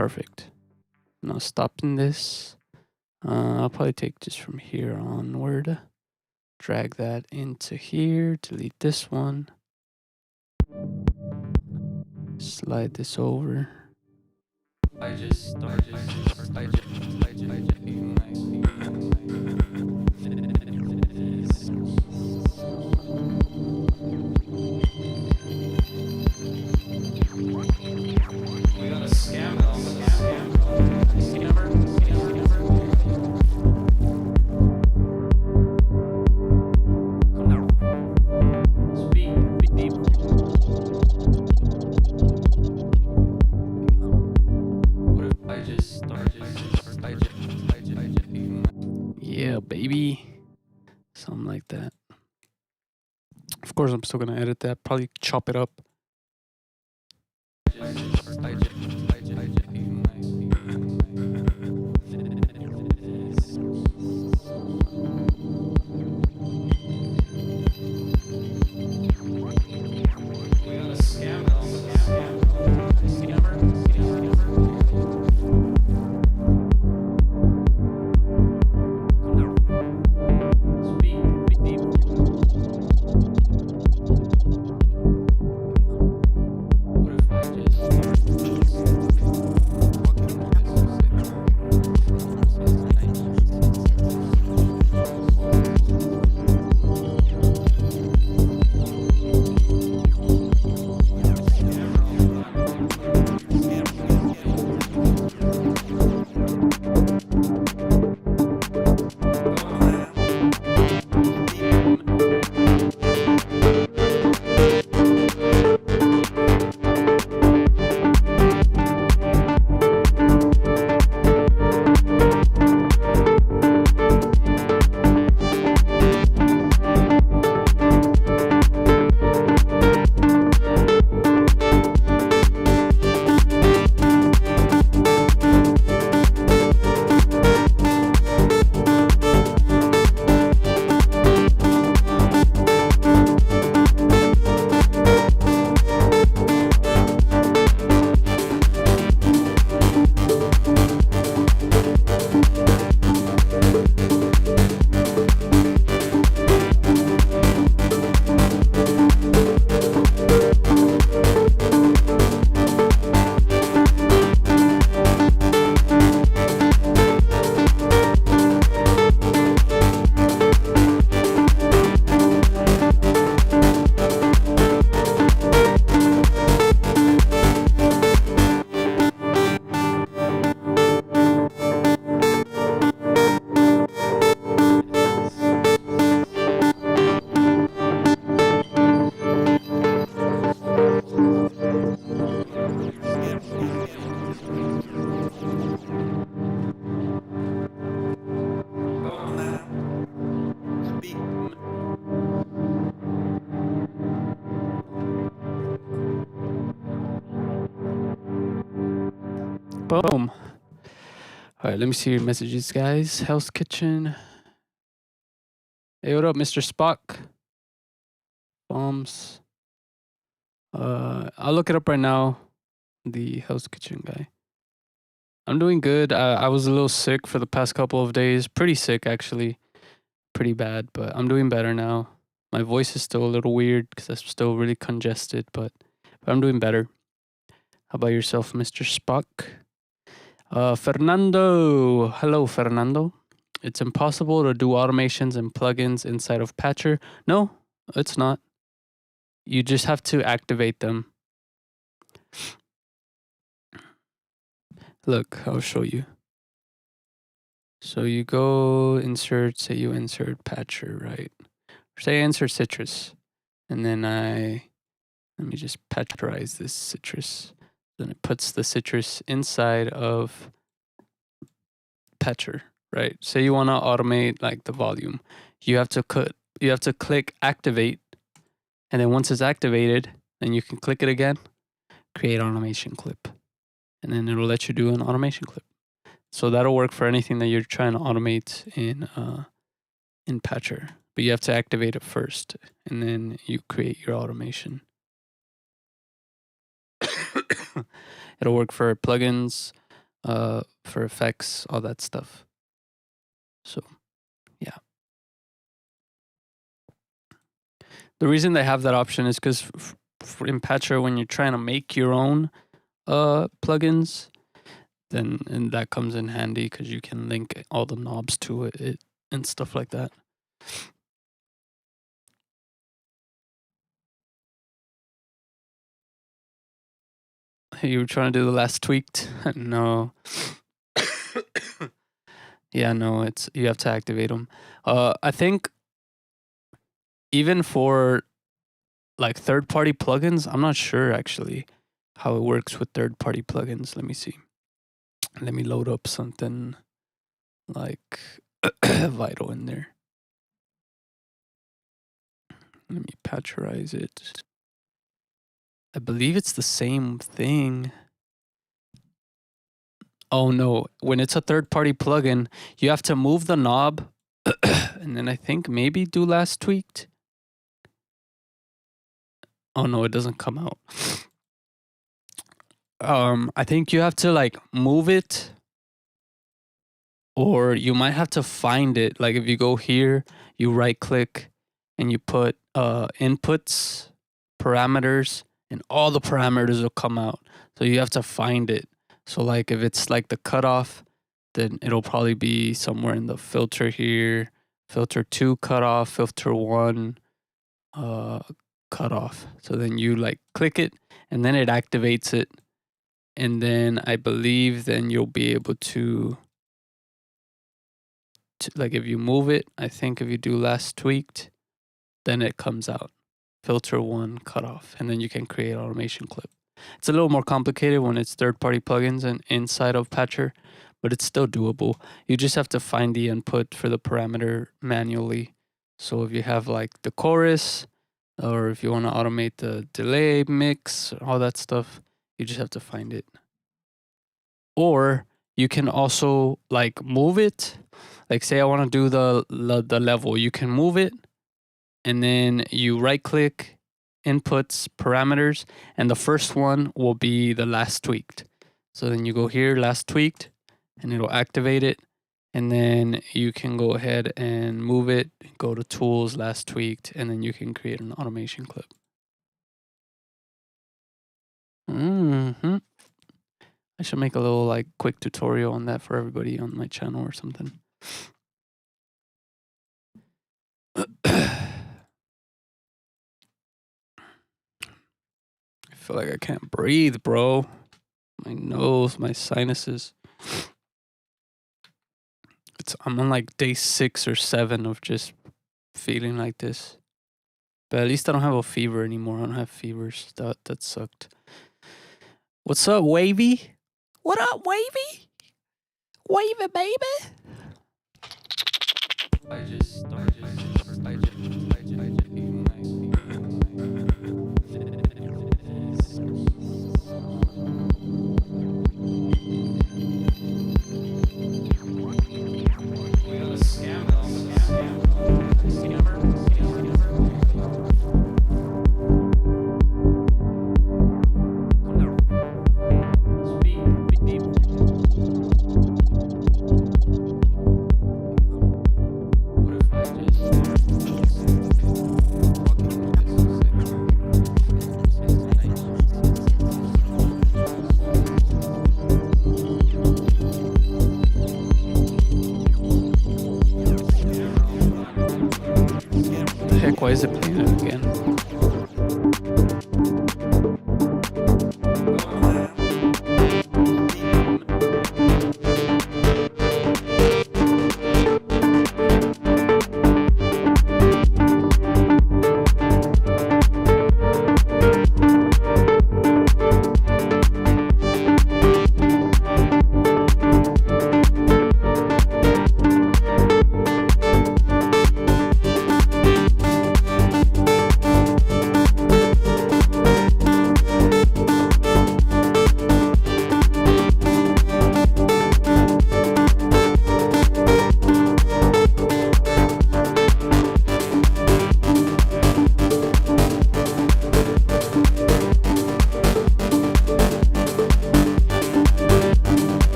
Perfect. Now stopping this. I'll probably take just from here onward. Drag that into here. Delete this one. Slide this over. I just Yeah, baby. Something like that. Of course, I'm still gonna edit that. Probably chop it up. Boom. All right, let me see your messages, guys. Hell's Kitchen. Hey, what up, Mr. Spock? Bombs. I'll look it up right now. The Hell's Kitchen guy. I'm doing good. I was a little sick for the past couple of days. Pretty sick, actually. Pretty bad, but I'm doing better now. My voice is still a little weird because I'm still really congested, but I'm doing better. How about yourself, Mr. Spock? Fernando. Hello, Fernando. It's impossible to do automations and plugins inside of Patcher. No, it's not. You just have to activate them. Look, I'll show you. So you go insert, say you insert Patcher, right? Say insert citrus. And then let me just patcherize this citrus. Then it puts the citrus inside of Patcher, right? Say you want to automate like the volume. You have to click activate, and then once it's activated, then you can click it again, create automation clip, and then it'll let you do an automation clip. So that'll work for anything that you're trying to automate in Patcher. But you have to activate it first, and then you create your automation. It'll work for plugins, for effects, all that stuff. So yeah. The reason they have that option is because in Patcher, when you're trying to make your own plugins, then and that comes in handy because you can link all the knobs to it and stuff like that. You were trying to do the last tweaked? No. Yeah, no, it's you have to activate them. I think even for like third-party plugins, I'm not sure actually how it works with third-party plugins. Let me see. Let me load up something like Vital in there. Let me patcherize it. I believe it's the same thing. Oh no, when it's a third-party plugin, you have to move the knob and then I think maybe do last tweaked. Oh no, it doesn't come out. I think you have to like move it, or you might have to find it. Like if you go here, you right click and you put inputs, parameters, and all the parameters will come out. So you have to find it. So like if it's like the cutoff, then it'll probably be somewhere in the filter here, filter 2 cutoff, filter 1 cutoff. So then you like click it and then it activates it. And then I believe then you'll be able to like if you move it, I think if you do last tweaked, then it comes out. Filter 1 cutoff, and then you can create automation clip. It's a little more complicated when it's third-party plugins and inside of Patcher, but it's still doable. You just have to find the input for the parameter manually. So if you have like the chorus, or if you want to automate the delay mix, all that stuff, you just have to find it. Or you can also like move it. Like say I want to do the level, you can move it and then you right click, inputs, parameters, and the first one will be the last tweaked. So then you go here, last tweaked, and it'll activate it. And then you can go ahead and move it, go to tools, last tweaked, and then you can create an automation clip. I should make a little like quick tutorial on that for everybody on my channel or something. I feel like I can't breathe, bro. My nose, my sinuses. I'm on like day 6 or 7 of just feeling like this. But at least I don't have a fever anymore. I don't have fevers. That sucked. What's up, Wavy? What up, Wavy? Wavy, baby. I just why is it playing it again?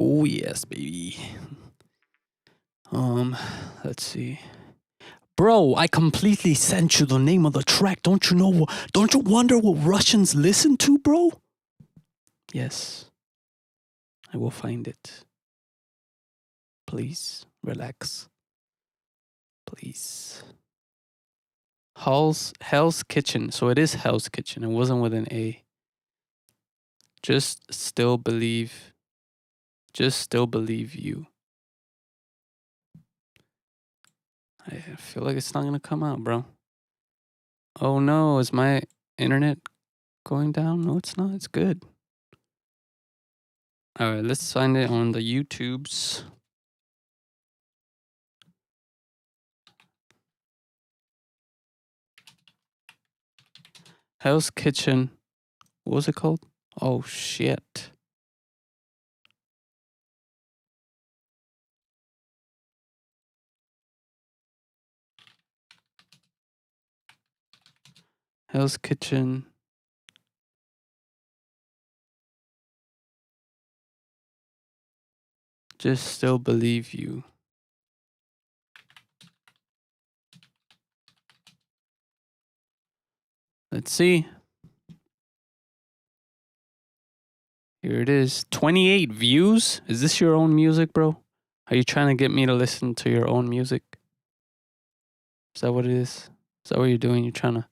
Oh yes, baby. Let's see. Bro, I completely sent you the name of the track. Don't you know? Don't you wonder what Russians listen to, bro? Yes. I will find it. Please relax. Please. Hell's Kitchen. So it is Hell's Kitchen. It wasn't with an A. Just still believe you. I feel like it's not gonna come out, bro. Oh no, is my internet going down? No, it's not. It's good. All right, let's find it on the YouTubes. Hell's Kitchen. What was it called? Oh shit. Hell's Kitchen. Just still believe you. Let's see. Here it is. 28 views? Is this your own music, bro? Are you trying to get me to listen to your own music? Is that what it is? Is that what you're doing? You're trying to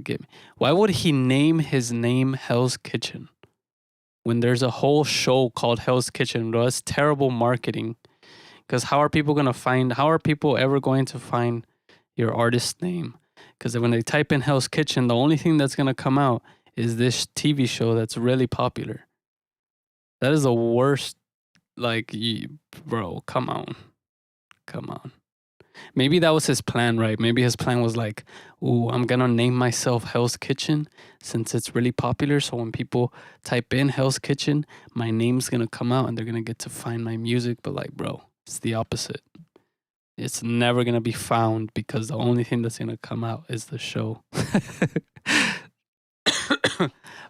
get me. Why would he name his name Hell's Kitchen when there's a whole show called Hell's Kitchen, bro? That's terrible marketing. Because how are people ever going to find your artist name? Because when they type in Hell's Kitchen, the only thing that's going to come out is this TV show that's really popular. That is the worst. Like, bro, come on. Maybe that was his plan, right? Maybe his plan was like, ooh, I'm going to name myself Hell's Kitchen since it's really popular. So when people type in Hell's Kitchen, my name's going to come out and they're going to get to find my music. But like, bro, it's the opposite. It's never going to be found because the only thing that's going to come out is the show.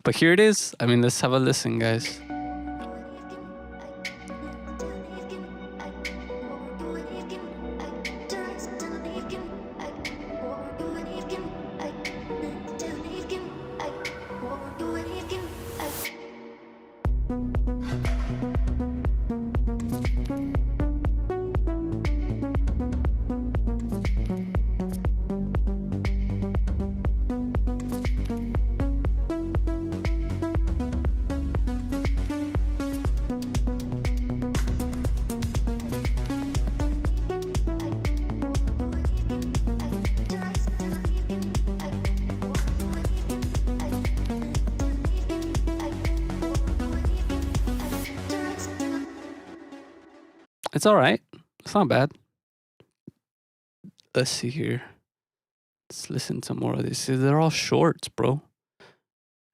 But here it is. I mean, let's have a listen, guys. It's all right. It's not bad. Let's see here. Let's listen to more of this. They're all shorts, bro.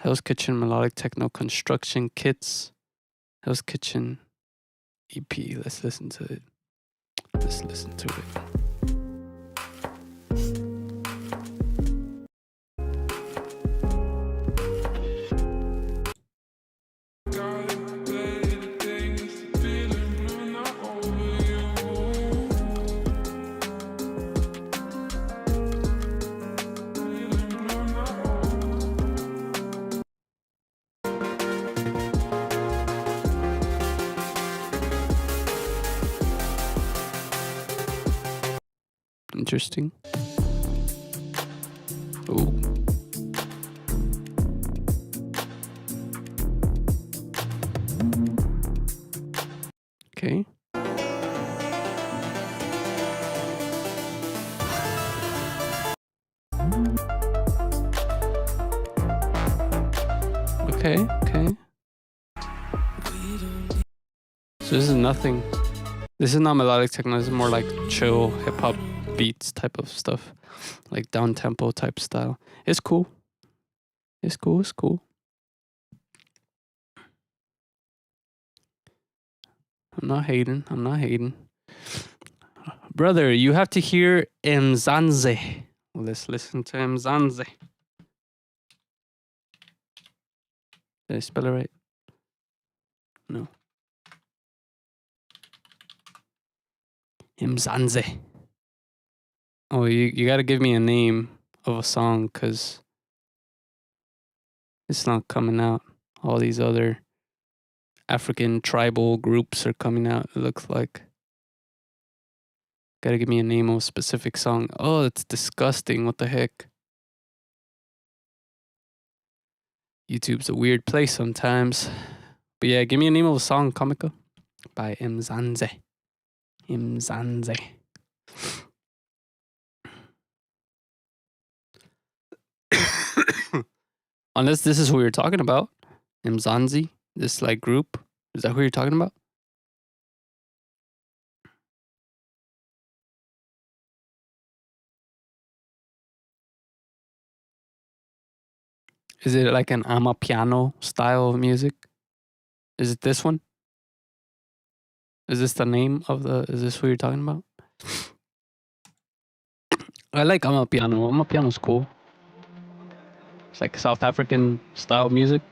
Hell's Kitchen Melodic Techno Construction Kits. Hell's Kitchen EP. Let's listen to it. Interesting. Ooh. Okay. Okay. So this is nothing. This is not melodic techno. This is more like chill hip hop beats type of stuff, like down tempo type style. It's cool. It's cool. I'm not hating. Brother, you have to hear Mzanze. Let's listen to Mzanze. Did I spell it right? No. Mzanze. Oh, you got to give me a name of a song because it's not coming out. All these other African tribal groups are coming out, it looks like. Got to give me a name of a specific song. Oh, it's disgusting. What the heck? YouTube's a weird place sometimes. But yeah, give me a name of a song, Comica, by Mzanze. Mzanze. Unless this is who you're talking about. Mzanzi, this like group. Is that who you're talking about? Is it like an amapiano style of music? Is it this one? Is this the name of the? Is this who you're talking about? I like amapiano. Amapiano's cool. It's like South African style music.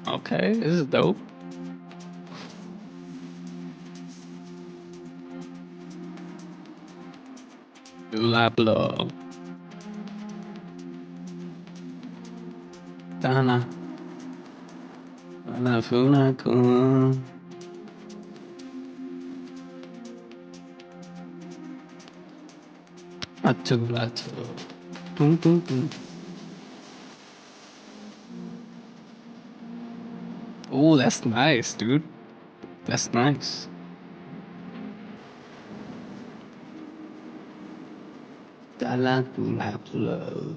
Okay, this is dope. Blah blah. Dana. Dana funa kun. Atulato. Boom boom boom. Oh, that's nice, dude. That's nice. Dala blah blah.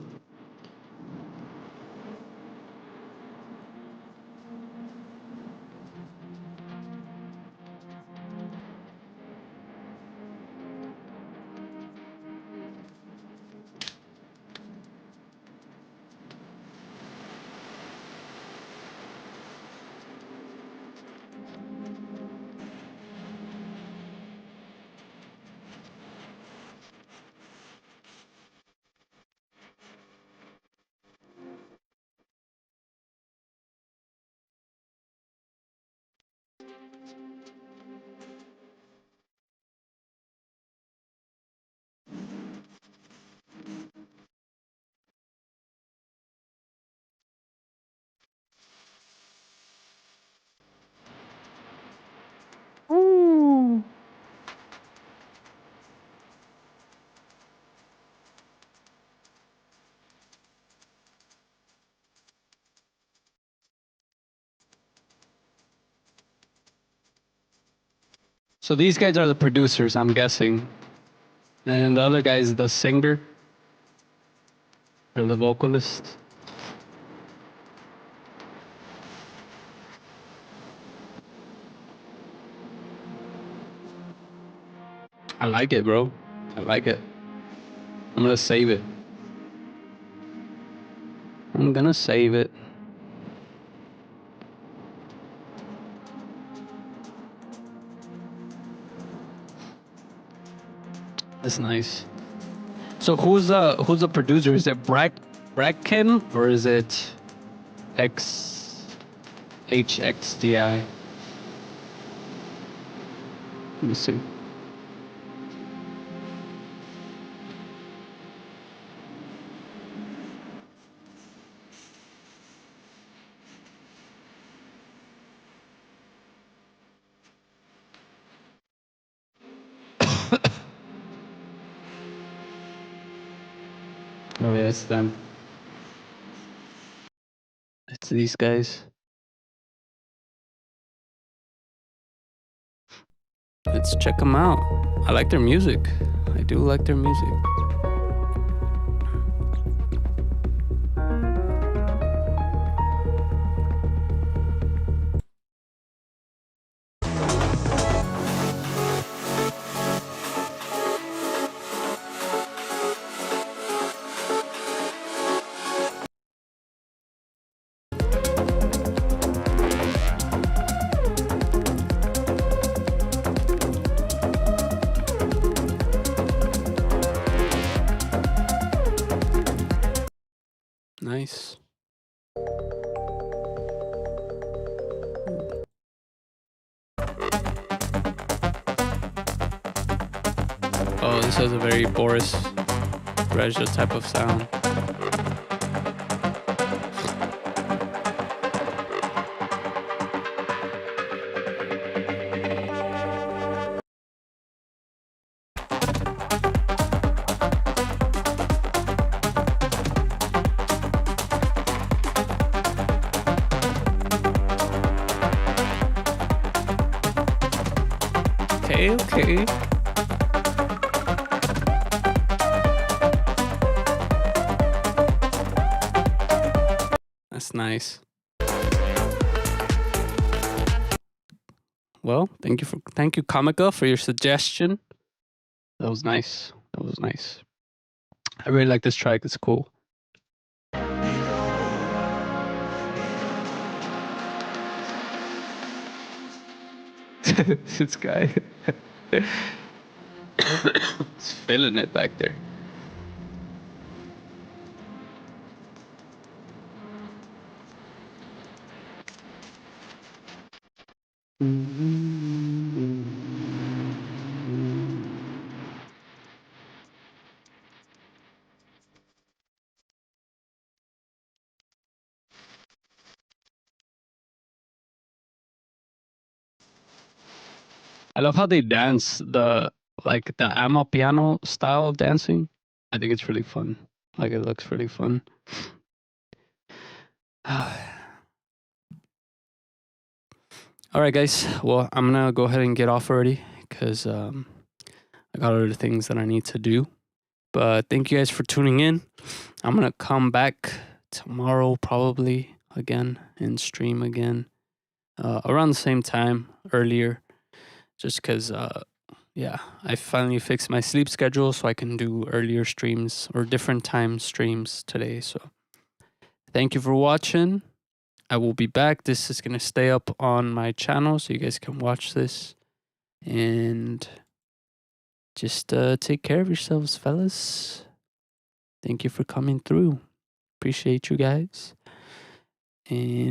Ooh. So these guys are the producers, I'm guessing. And the other guy is the singer or the vocalist. I like it, bro. I like it. I'm gonna save it. I'm gonna save it. That's nice. So who's the producer? Is it Bracken or is it XHXDI? Let me see. Oh yeah, it's them. It's these guys. Let's check them out. I like their music. I do like their music. Oh, this has a very Boris Brejcha type of sound. Okay. That's nice. Well, thank you, Comica, for your suggestion. That was nice. I really like this track. It's cool. This guy. It's feeling it back there. I love how they dance the Ama piano style of dancing. I think it's really fun. Like, it looks really fun. All right, guys. Well, I'm gonna go ahead and get off already because I got other things that I need to do. But thank you guys for tuning in. I'm gonna come back tomorrow probably again and stream again around the same time earlier, just because yeah, I finally fixed my sleep schedule so I can do earlier streams or different time streams today. So thank you for watching. I will be back. This is going to stay up on my channel so you guys can watch this. And just take care of yourselves, fellas. Thank you for coming through. Appreciate you guys. And